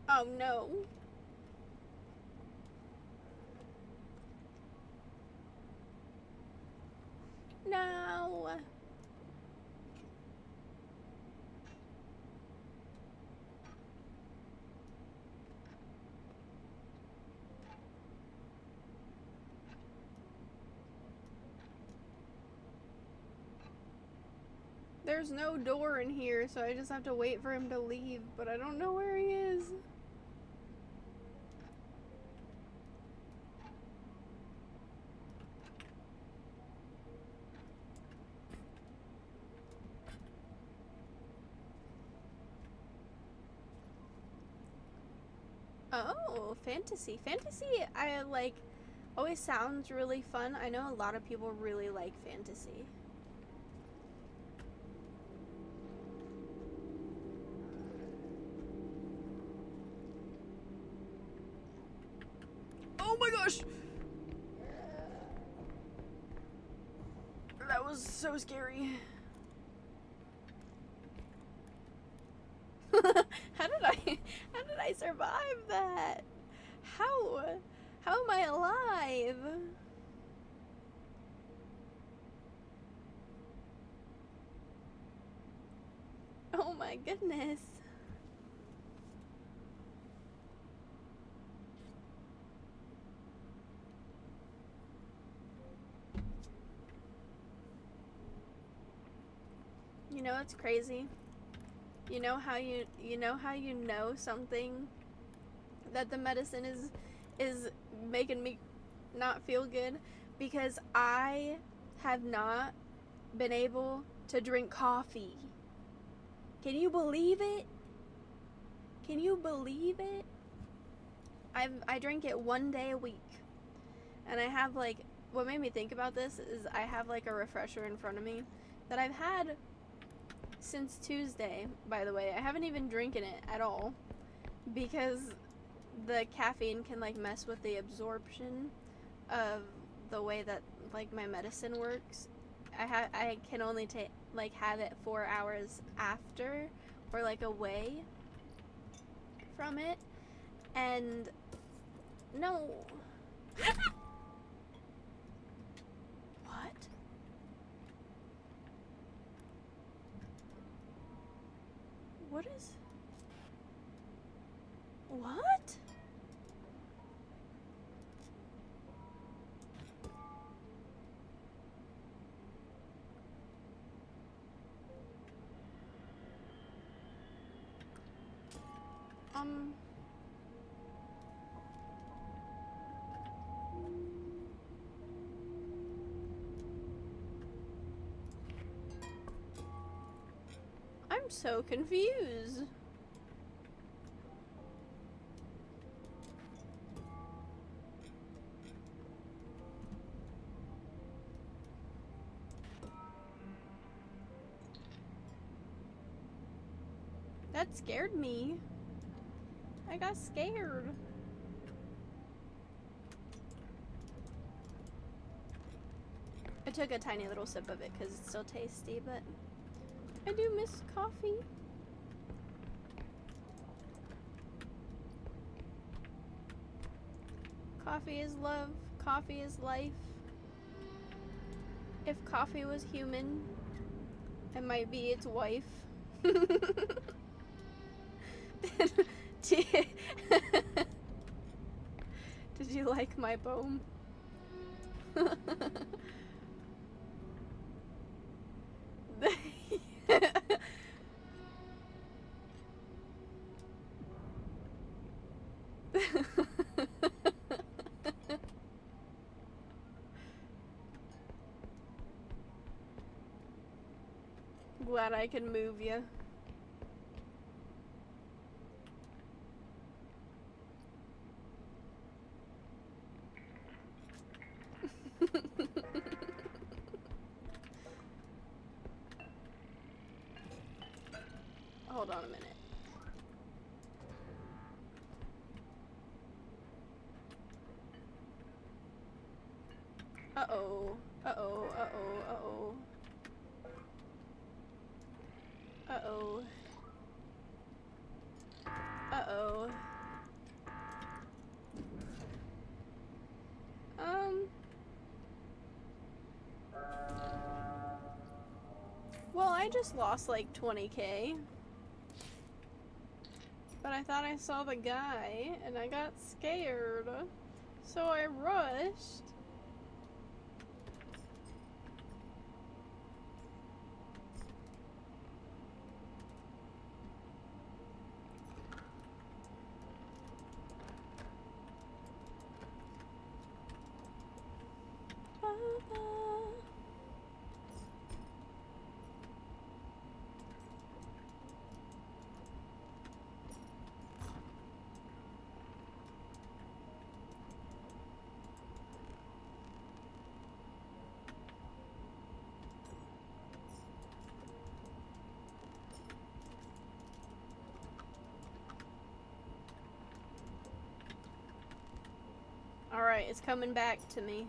Oh no. No. There's no door in here, so I just have to wait for him to leave, but I don't know where he is. Oh, fantasy. Fantasy, I like, always sounds really fun. I know a lot of people really like fantasy. Oh my gosh! That was so scary. How did I survive that? How am I alive? Oh my goodness. You know what's crazy? You know how you know something that the medicine is making me not feel good? Because I have not been able to drink coffee. Can you believe it? Can you believe it? I drink it one day a week. And I have like what made me think about this is I have like a refresher in front of me that I've had since Tuesday, by the way. I haven't even drinking it at all because the caffeine can like mess with the absorption of the way that like my medicine works. I can only take like have it 4 hours after or like away from it, and no. What? What is? What? I'm so confused. That scared me. I got scared. I took a tiny little sip of it because it's still tasty, but I do miss coffee. Coffee is love. Coffee is life. If coffee was human, I might be its wife. Did you like my poem? Glad I can move you. Hold on a minute. Uh-oh. Uh-oh. Uh-oh. Uh-oh. Uh-oh. Uh-oh. Well, I just lost like 20K. But I thought I saw the guy, and I got scared. So I rushed. Alright, it's coming back to me.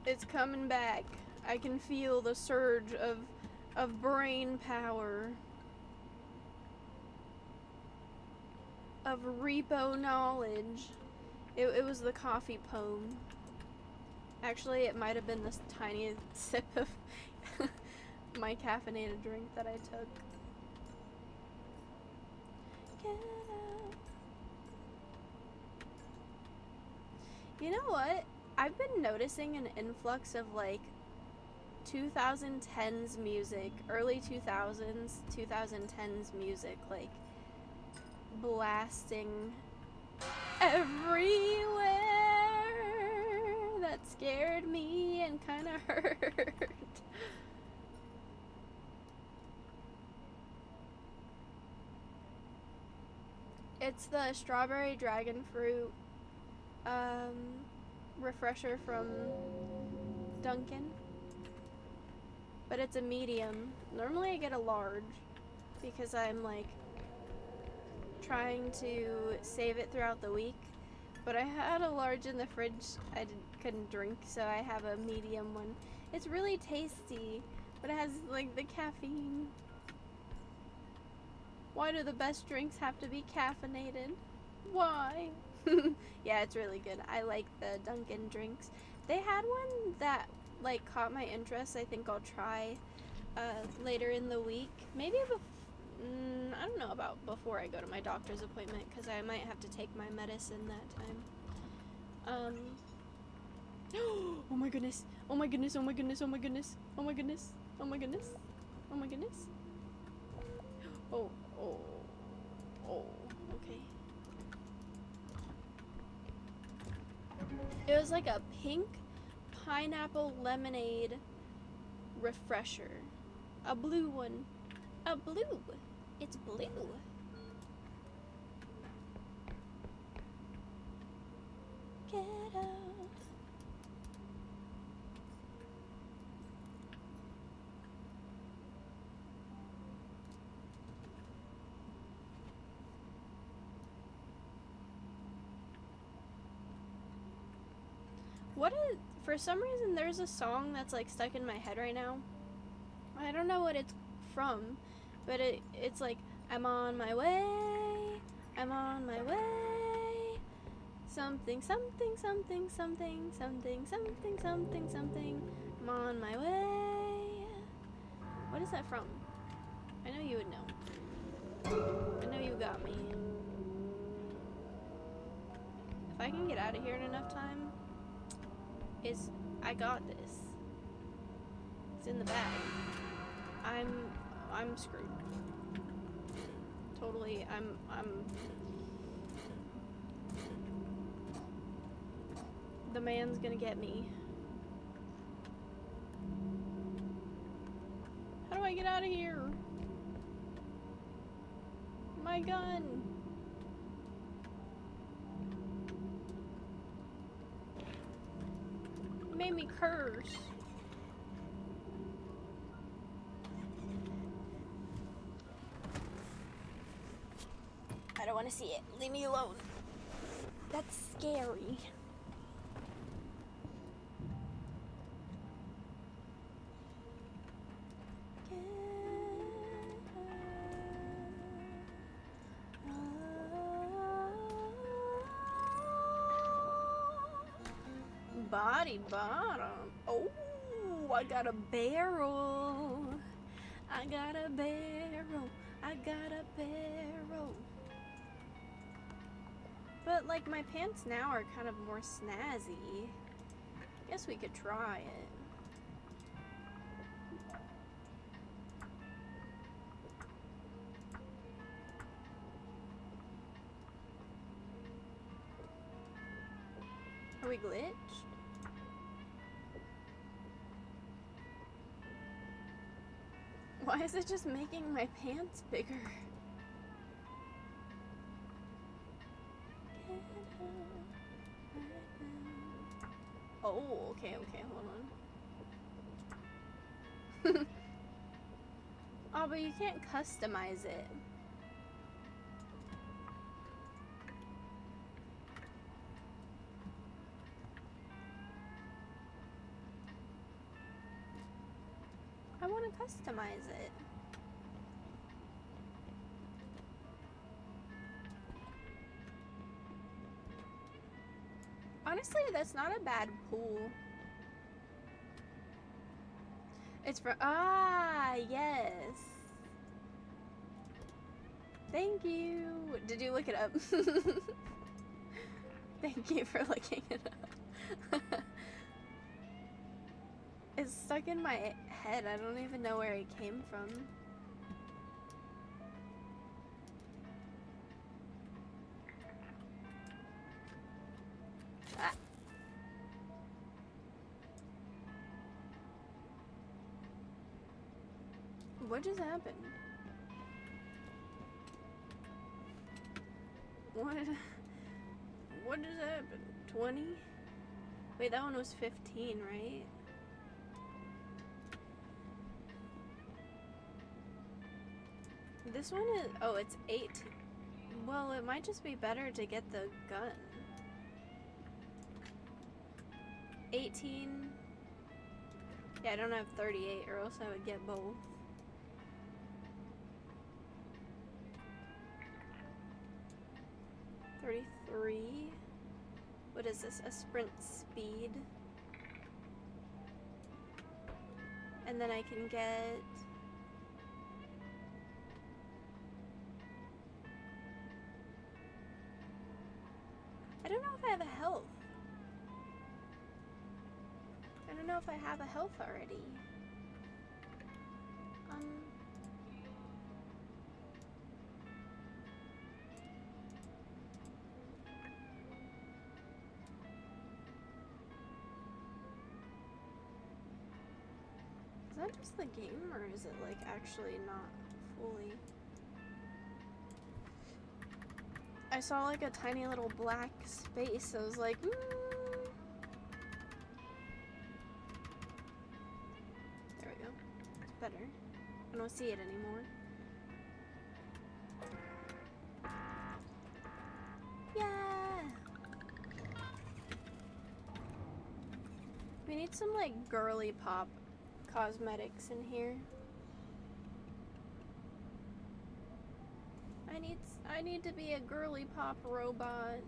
It's coming back. I can feel the surge of brain power. Of repo knowledge. It was the coffee poem. Actually, it might have been this tiny sip of my caffeinated drink that I took. Get out. You know what? I've been noticing an influx of like 2010s music, early 2000s, 2010s music, like blasting everywhere. That scared me and kind of hurt. It's the strawberry dragon fruit refresher from Dunkin', but it's a medium. Normally I get a large because I'm like trying to save it throughout the week, but I had a large in the fridge couldn't drink, so I have a medium one. It's really tasty, but it has like the caffeine. Why do the best drinks have to be caffeinated? Why? Yeah, it's really good. I like the Dunkin' drinks. They had one that like caught my interest. I think I'll try later in the week. Maybe I don't know about before I go to my doctor's appointment, because I might have to take my medicine that time. Oh my goodness. Oh my goodness. Oh my goodness. Oh my goodness. Oh my goodness. Oh my goodness. Oh my goodness. Oh. Okay. It was like a pink pineapple lemonade refresher. A blue one. A blue. It's blue. Get out. For some reason there's a song that's like stuck in my head right now. I don't know what it's from, but it's like, I'm on my way, I'm on my way, something, something, something, something, something, something, something, something, I'm on my way. What is that from? I know you would know. I know you got me. If I can get out of here in enough time, I got this. It's in the bag. I'm screwed. Totally, the man's gonna get me. How do I get out of here? My gun. It made me curse. I don't want to see it. Leave me alone. That's scary. Body bottom. Oh, I got a barrel. I got a barrel. I got a barrel. But like my pants now are kind of more snazzy. Guess we could try it. Are we glitched? Why is it just making my pants bigger? Oh, okay, hold on. Oh, but you can't customize it. I want to customize it. Honestly, that's not a bad pool. It's for, yes. Thank you. Did you look it up? Thank you for looking it up. It's stuck in my head. I don't even know where it came from. Ah. What just happened? What just happened? 20? Wait, that one was 15, right? This one is, oh, it's 8. Well, it might just be better to get the gun. 18. Yeah, I don't have 38, or else I would get both. $33. What is this? A sprint speed. And then I can get... I don't know if I have a health. I don't know if I have a health already. Is that just the game, or is it like actually not fully? I saw like a tiny little black space. I was like, There we go. It's better. I don't see it anymore. Yeah! We need some like girly pop cosmetics in here. I need to be a girly pop robot.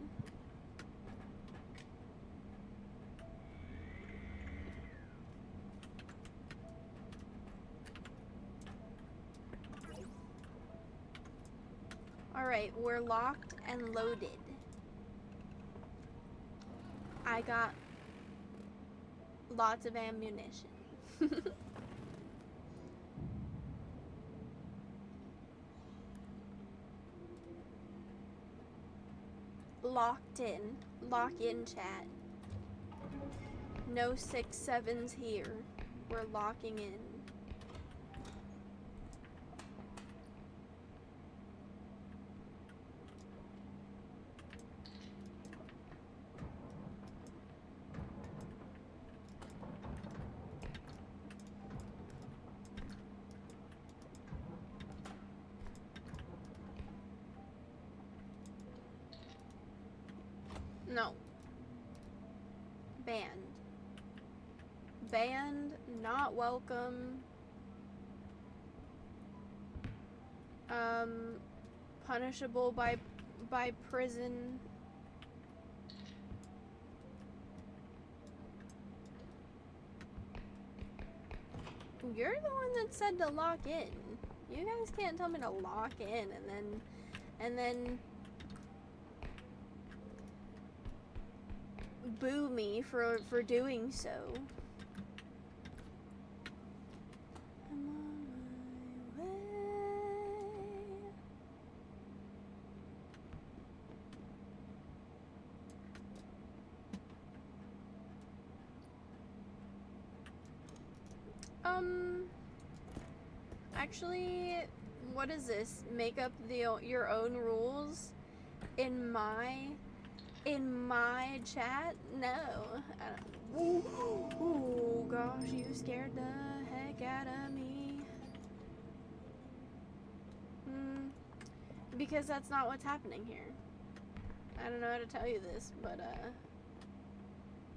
Alright, we're locked and loaded. I got lots of ammunition. Locked in. Lock in, chat. No 6-7s here. We're locking in. No. Banned. Banned, not welcome. Punishable by prison. You're the one that said to lock in. You guys can't tell me to lock in and then boo me for doing so. I'm on my way. Actually, what is this? Make up your own rules in my chat? No. Oh gosh, you scared the heck out of me. Because that's not what's happening here. I don't know how to tell you this, but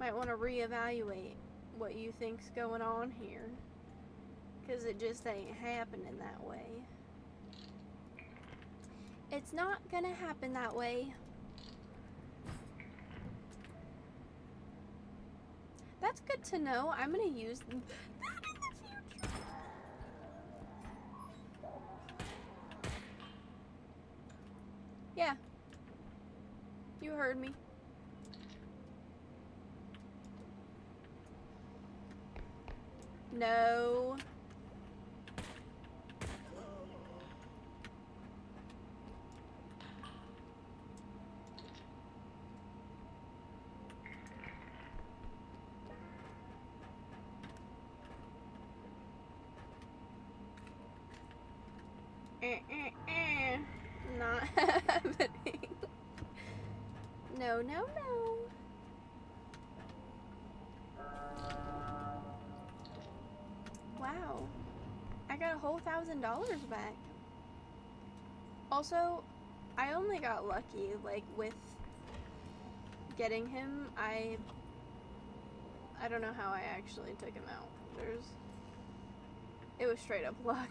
might want to reevaluate what you think's going on here. Because it just ain't happening that way. It's not gonna happen that way. That's good to know. I'm gonna use that in the future. Yeah. You heard me. No. Not happening. No, no, no. Wow. I got a whole $1,000 back. Also, I only got lucky, like, with getting him. I don't know how I actually took him out. It was straight up luck.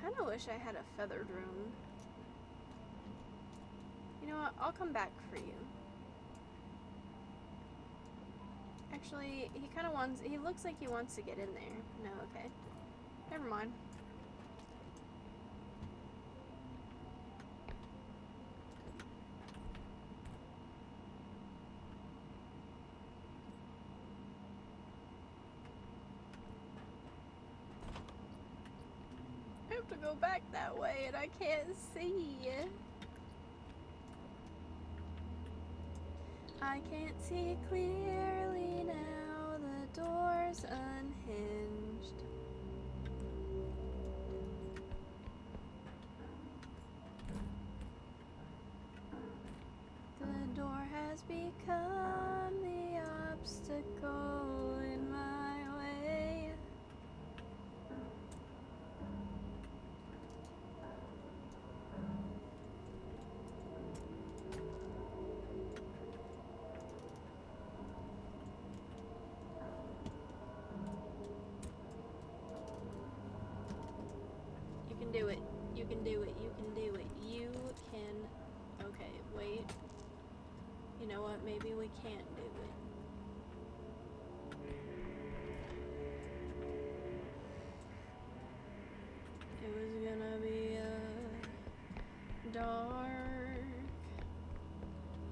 Kinda wish I had a feathered room. You know what? I'll come back for you. Actually, he looks like he wants to get in there. No, okay. Never mind. I have to go back that way and I can't see. I can't see clearly now, the door's unhinged. The door has become the obstacle in my way. You can do it. You can do it. You can do it. You can. Okay, wait. You know what? Maybe we can't do it. It was gonna be a dark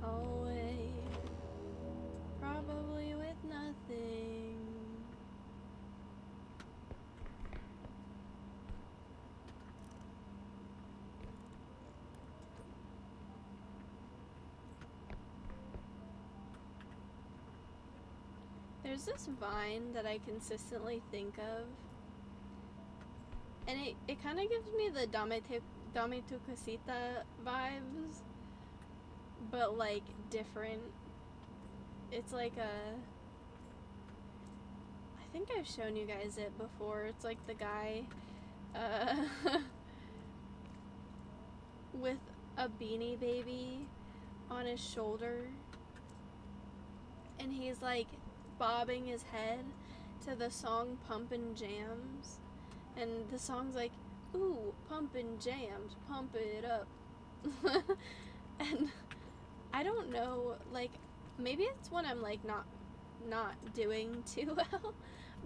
hallway, probably with nothing. There's this vine that I consistently think of, and it kind of gives me the Dame tu casita vibes, but like different. It's like I think I've shown you guys it before. It's like the guy with a Beanie Baby on his shoulder, and he's like bobbing his head to the song Pumpin' Jams, and the song's like, ooh, pumpin' jams, pump it up. And I don't know, like, maybe it's when I'm like not doing too well,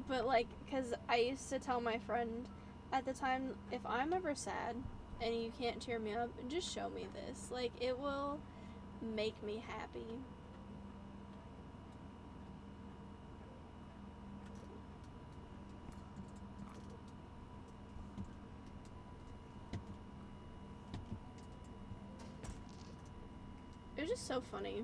but like, because I used to tell my friend at the time, if I'm ever sad and you can't cheer me up, just show me this, like, it will make me happy. It was just so funny.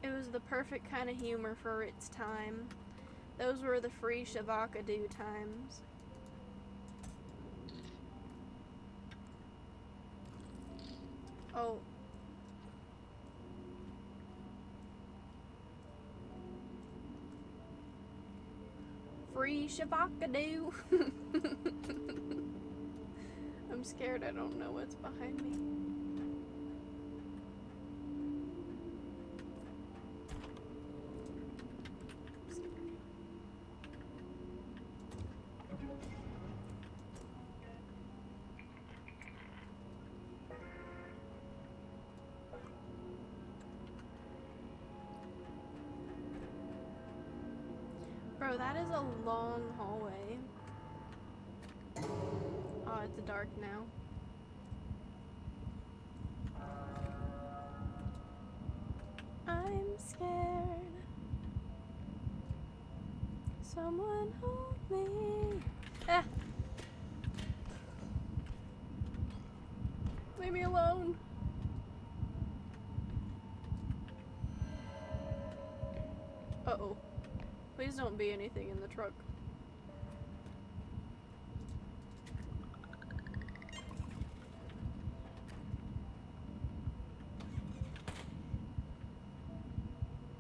It was the perfect kind of humor for its time. Those were the free Shavakadu times. Oh. Free Shavakadu. I'm scared I don't know what's behind me. Bro, that is a long hallway. Oh, it's dark now. I'm scared. Someone hold me. Ah! Leave me alone. Uh-oh. Please don't be anything in the truck.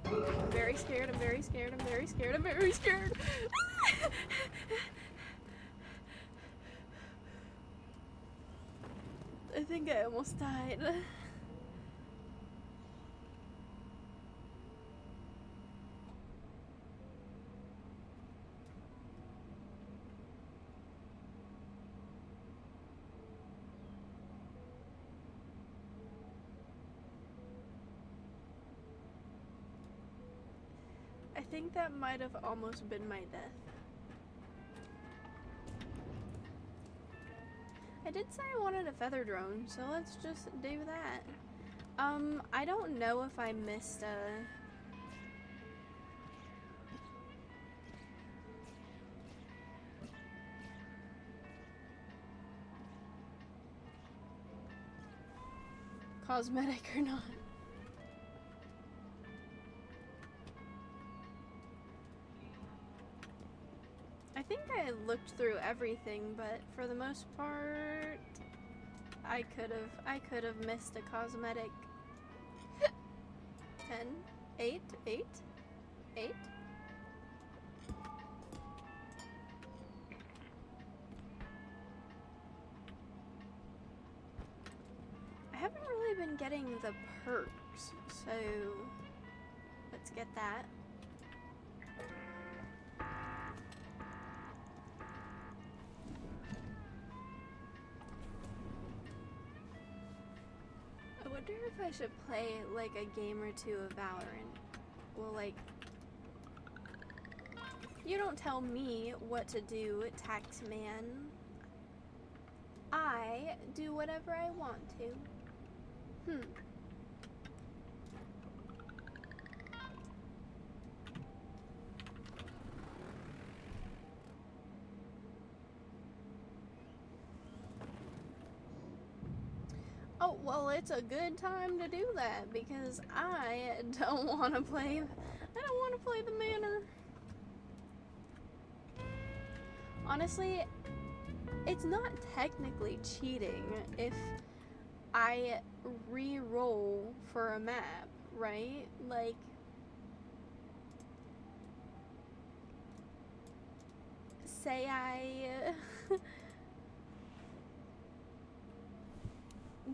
I'm very scared, I'm very scared, I'm very scared, I'm very scared. I think I almost died. I think that might have almost been my death. I did say I wanted a feather drone, so let's just do that. I don't know if I missed a... cosmetic or not. I think I looked through everything, but for the most part, I could have missed a cosmetic. 10, 8, 8, 8. I haven't really been getting the perks, so let's get that. I wonder if I should play like a game or two of Valorant. Well, like, you don't tell me what to do, tax man. I do whatever I want to. Oh, well, it's a good time to do that because I don't want to play the manor. Honestly, it's not technically cheating if I re-roll for a map, right? Like, say I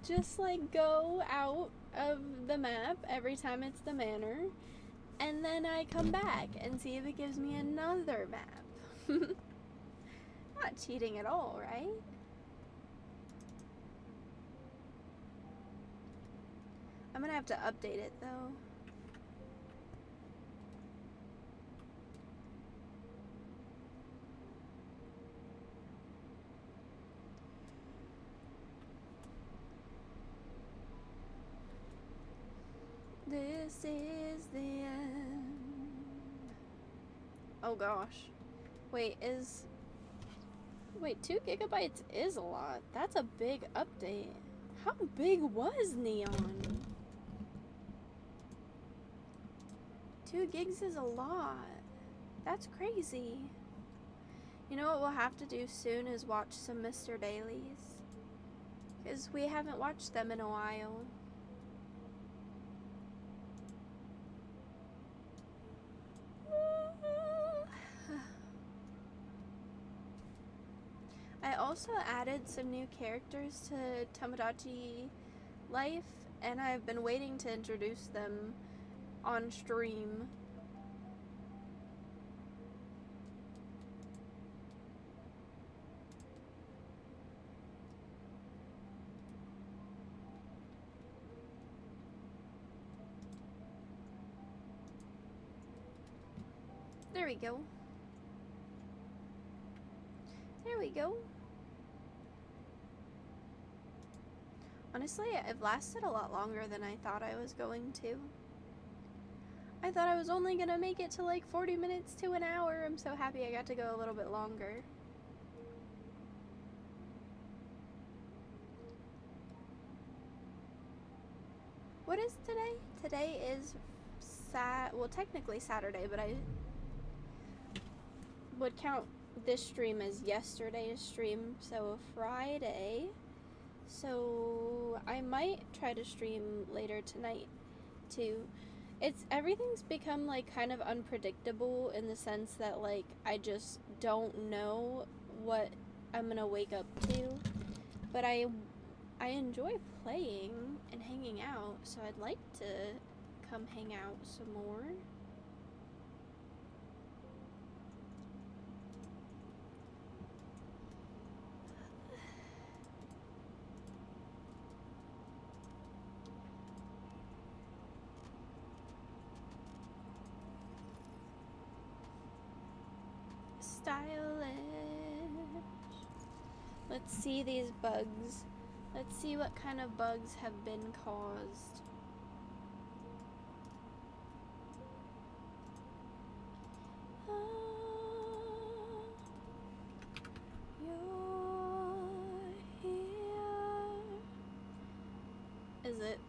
just like go out of the map every time it's the manor, and then I come back and see if it gives me another map. Not cheating at all, right? I'm gonna have to update it though. This is the end. Oh gosh. Wait, 2 gigabytes is a lot. That's a big update. How big was Neon? 2 gigs is a lot. That's crazy. You know what we'll have to do soon is watch some Mr. Dailies. Because we haven't watched them in a while. I also added some new characters to Tomodachi Life, and I've been waiting to introduce them on stream. There we go. There we go. Honestly, I've lasted a lot longer than I thought I was going to. I thought I was only gonna make it to like 40 minutes to an hour. I'm so happy I got to go a little bit longer. What is today? Today is well, technically Saturday, but would count this stream as yesterday's stream, so Friday. So I might try to stream later tonight too. Everything's become like kind of unpredictable in the sense that like I just don't know what I'm gonna wake up to, but I enjoy playing and hanging out, so I'd like to come hang out some more. Stylish. Let's see these bugs. Let's see what kind of bugs have been caused. You're here. Is it?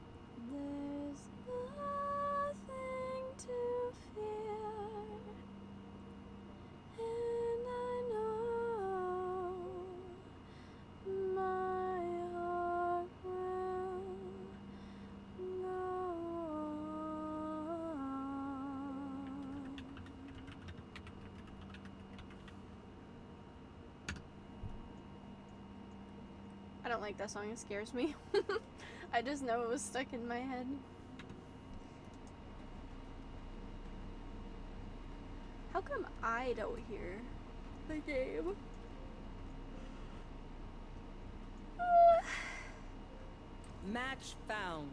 There's nothing to fear, and I know my heart will know. I don't like that song, it scares me. I just know it was stuck in my head. How come I don't hear the game? Match found.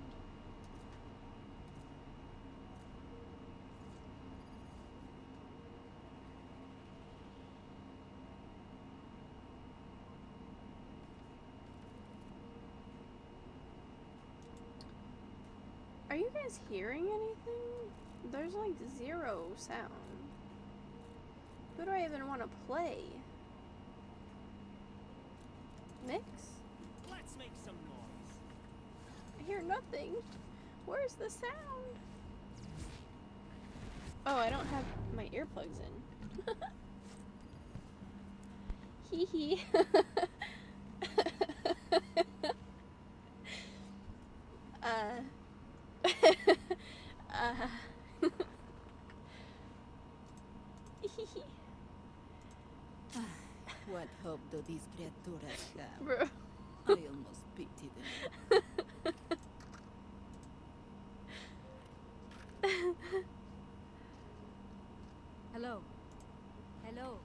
Are you guys hearing anything? There's like zero sound. Who do I even want to play? Mix? Let's make some noise. I hear nothing. Where's the sound? Oh, I don't have my earplugs in. Hee hee. What hope do these criaturas have? Bro. I almost pity them. Hello. Hello.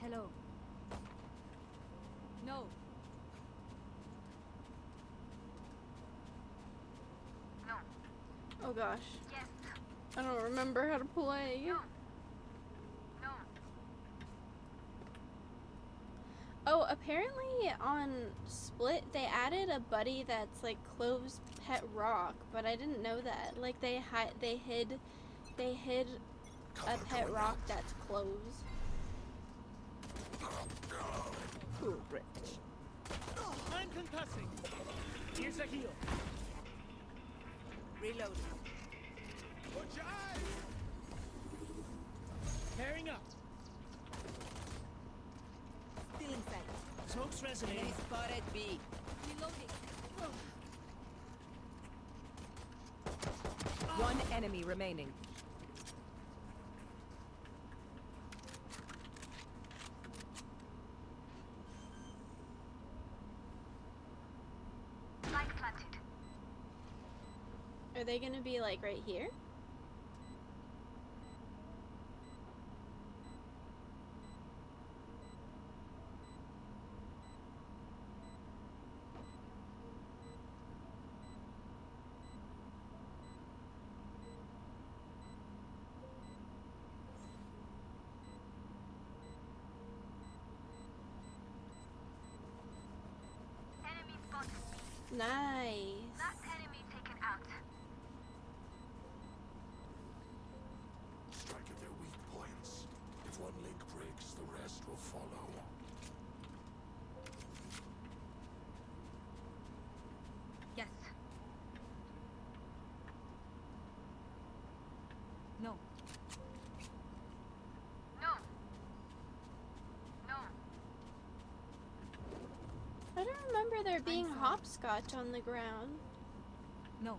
Hello. No. Oh gosh. Yes. I don't remember how to play. No. Oh, apparently on Split they added a buddy that's like Clove's pet rock, but I didn't know that. Like they hid a pet rock that's Clove's. Poor wretch. I'm concussing. Here's a heal. Reloading. Watch your eyes. Pairing up. Still inside. Smoke's resonating. Enemy spotted B. Reloading. One enemy remaining. Light planted. Are they gonna be like right here? Enemy spotted. Nice. Last enemy taken out. Strike at their weak points. If one link breaks, the rest will follow. Yes. No. remember there being sorry. hopscotch on the ground. No.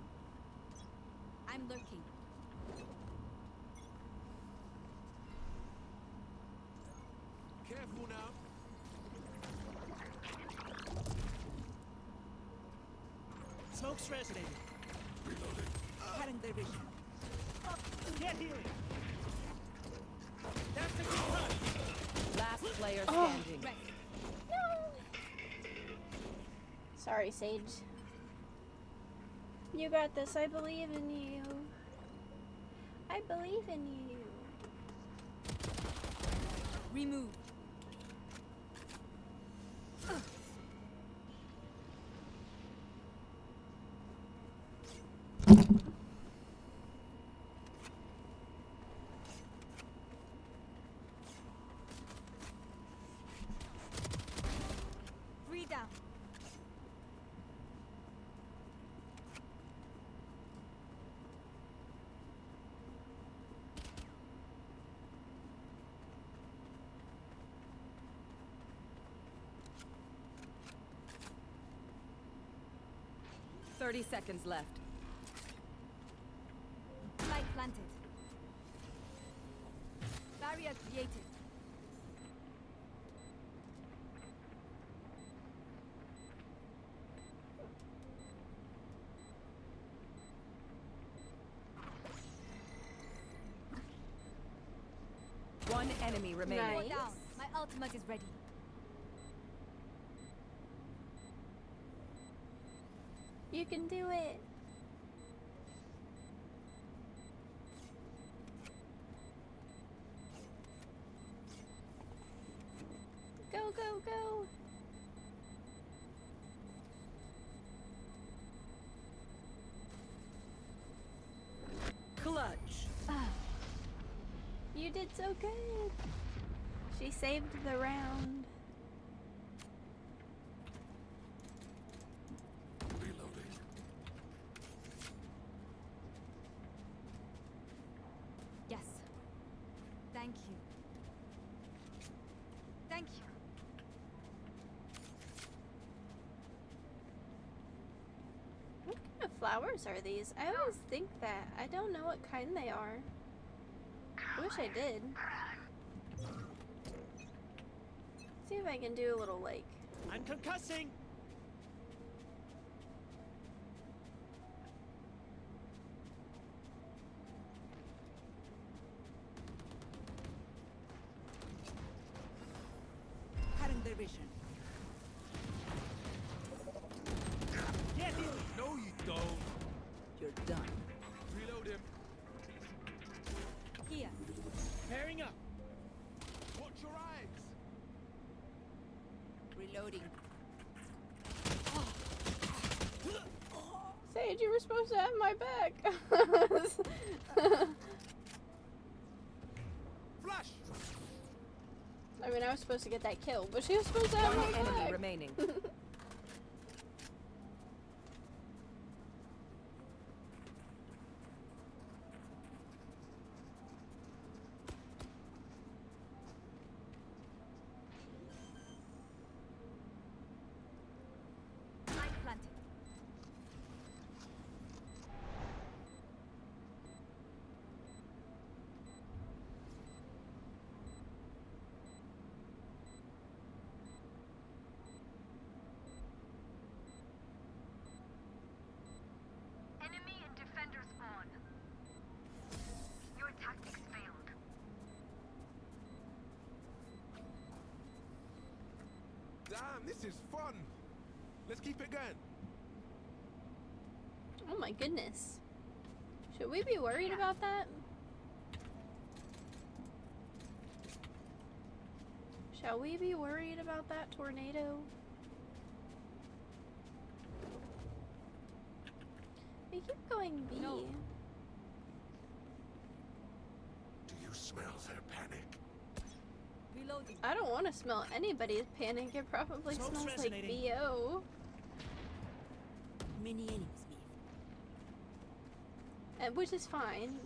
I'm lurking. Careful now. Smoke's resonating. Reloading. Cutting their vision. Get healing. That's a good touch. Last player standing. Rest. Sorry, Sage. You got this. I believe in you. I believe in you. Remove. Three down. Thirty seconds left. Light planted. Barrier created. One enemy remaining. Nice. Four down. My ultimate is ready. You can do it. Go, go, go. Clutch. You did so good. She saved the round. Reloading. Yes. Thank you. Thank you. What kind of flowers are these? I always think that. I don't know what kind they are. I wish I did. See if I can do a little like. I'm concussing. Cutting their vision. Get healing. No, you don't. You're done. Reload him. Here. Pairing up. Watch your eyes. Reloading. Sage, you were supposed to have my back. Flash. I mean, I was supposed to get that kill, but she was supposed to have One my enemy back. remaining. Light planted. Enemy and defender spawn. Your tactics failed. Damn, this is fun. Let's keep it going. Oh my goodness. Should we be worried about that? Shall we be worried about that tornado? We keep going B. No. Do you smell their panic? Reloading. I don't want to smell anybody's panic. It probably Smoke's smells like resonating. BO. Many enemies, me. And, which is fine.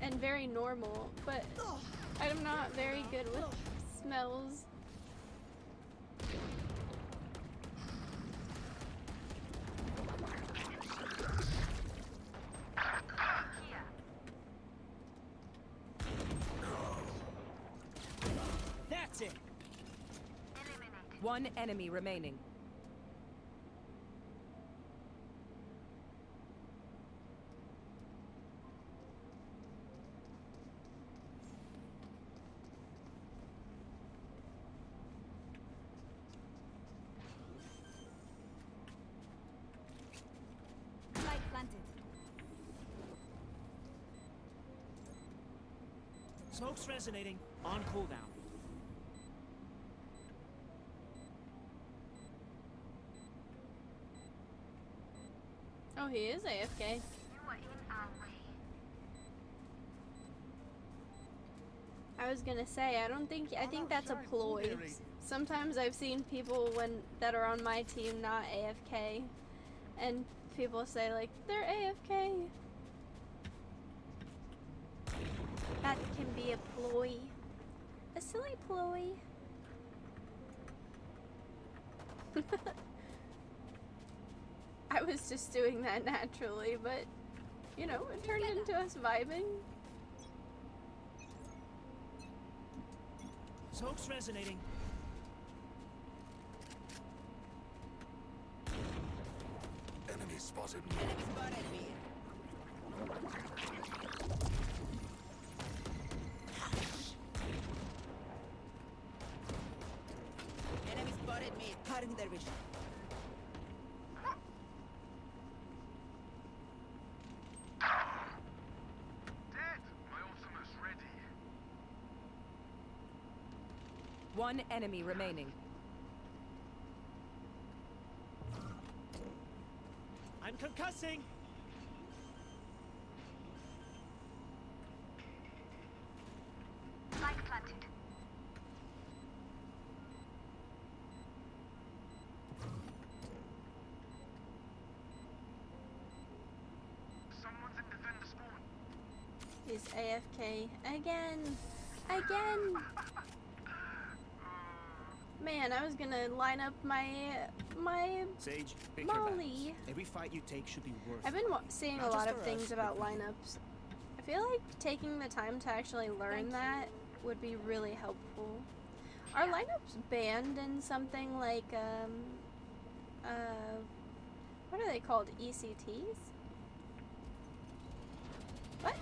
And very normal, but I'm not very good with smells. That's it. Eliminate. One enemy remaining. Light planted. Smoke's resonating. On cooldown. Oh, he is AFK. You are in our way. I was gonna say, I think that's a ploy. Sometimes I've seen people that are on my team not AFK, and people say like, they're AFK. That can be a ploy. A silly ploy. I was just doing that naturally, but, you know, it turned into us vibing. Smoke's resonating. Enemy spotted. Enemy spotted me. Enemy spotted me. Cutting their vision. Dead. My ultimate's ready. One enemy remaining. I'm concussing. Spike planted. Someone's in defender spawn. He's AFK again. Again. Man, I was gonna line up my Sage, pick your Molly. battles. Every fight you take should be worth I've it. been seeing a Not lot just of for things us, about but for you. lineups. I feel like taking the time to actually learn that would be really helpful. Are lineups banned in something like what are they called? ECTs? What?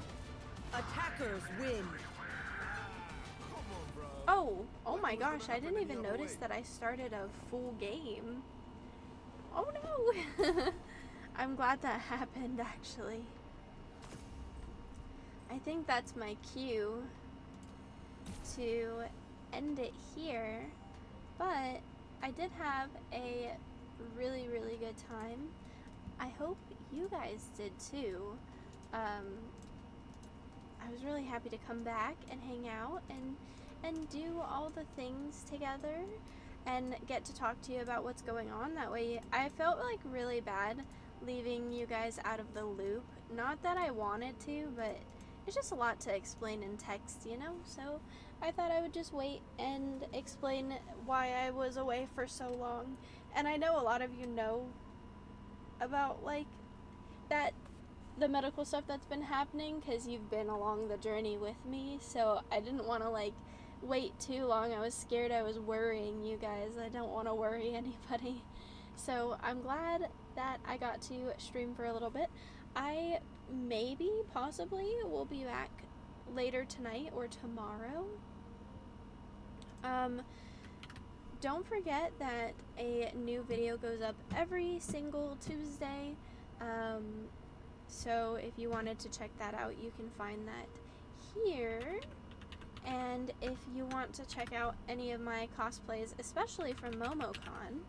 Attackers win. Oh my gosh, I didn't even notice that I started a full game. Oh no! I'm glad that happened actually. I think that's my cue to end it here, but I did have a really, really good time. I hope you guys did too. I was really happy to come back and hang out and do all the things together and get to talk to you about what's going on. That way, I felt like really bad leaving you guys out of the loop. Not that I wanted to, but it's just a lot to explain in text, you know? So I thought I would just wait and explain why I was away for so long. And I know a lot of you know about like that, the medical stuff that's been happening, because you've been along the journey with me. So I didn't want to like wait too long. I was scared I was worrying you guys. I don't want to worry anybody. So I'm glad that I got to stream for a little bit. I maybe, possibly, will be back later tonight or tomorrow. Don't forget that a new video goes up every single Tuesday. So if you wanted to check that out, you can find that here. And if you want to check out any of my cosplays, especially from MomoCon,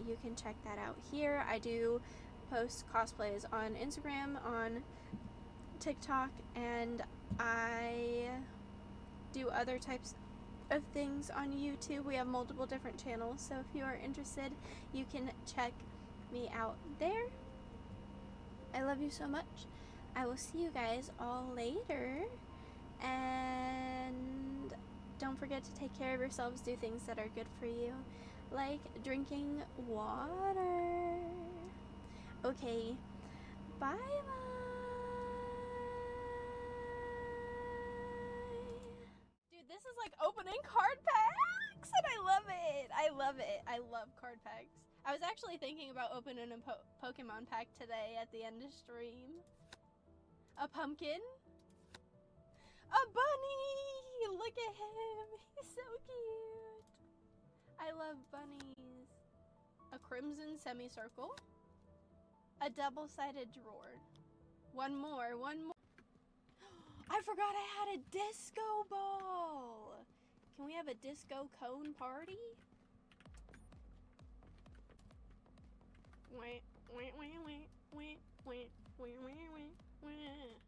you can check that out here. I do post cosplays on Instagram, on TikTok, and I do other types of things on YouTube. We have multiple different channels, so if you are interested, you can check me out there. I love you so much. I will see you guys all later. And don't forget to take care of yourselves. Do things that are good for you, like drinking water. Okay, bye bye. Dude, this is like opening card pack. I love card packs. I was actually thinking about opening a Pokemon pack today at the end of stream. A pumpkin? A bunny! Look at him! He's so cute! I love bunnies. A crimson semicircle. A double-sided drawer. One more. I forgot I had a disco ball! Can we have a disco cone party? Wah, wah, wah, wah, wah, wah, wah, wah, wah, wah.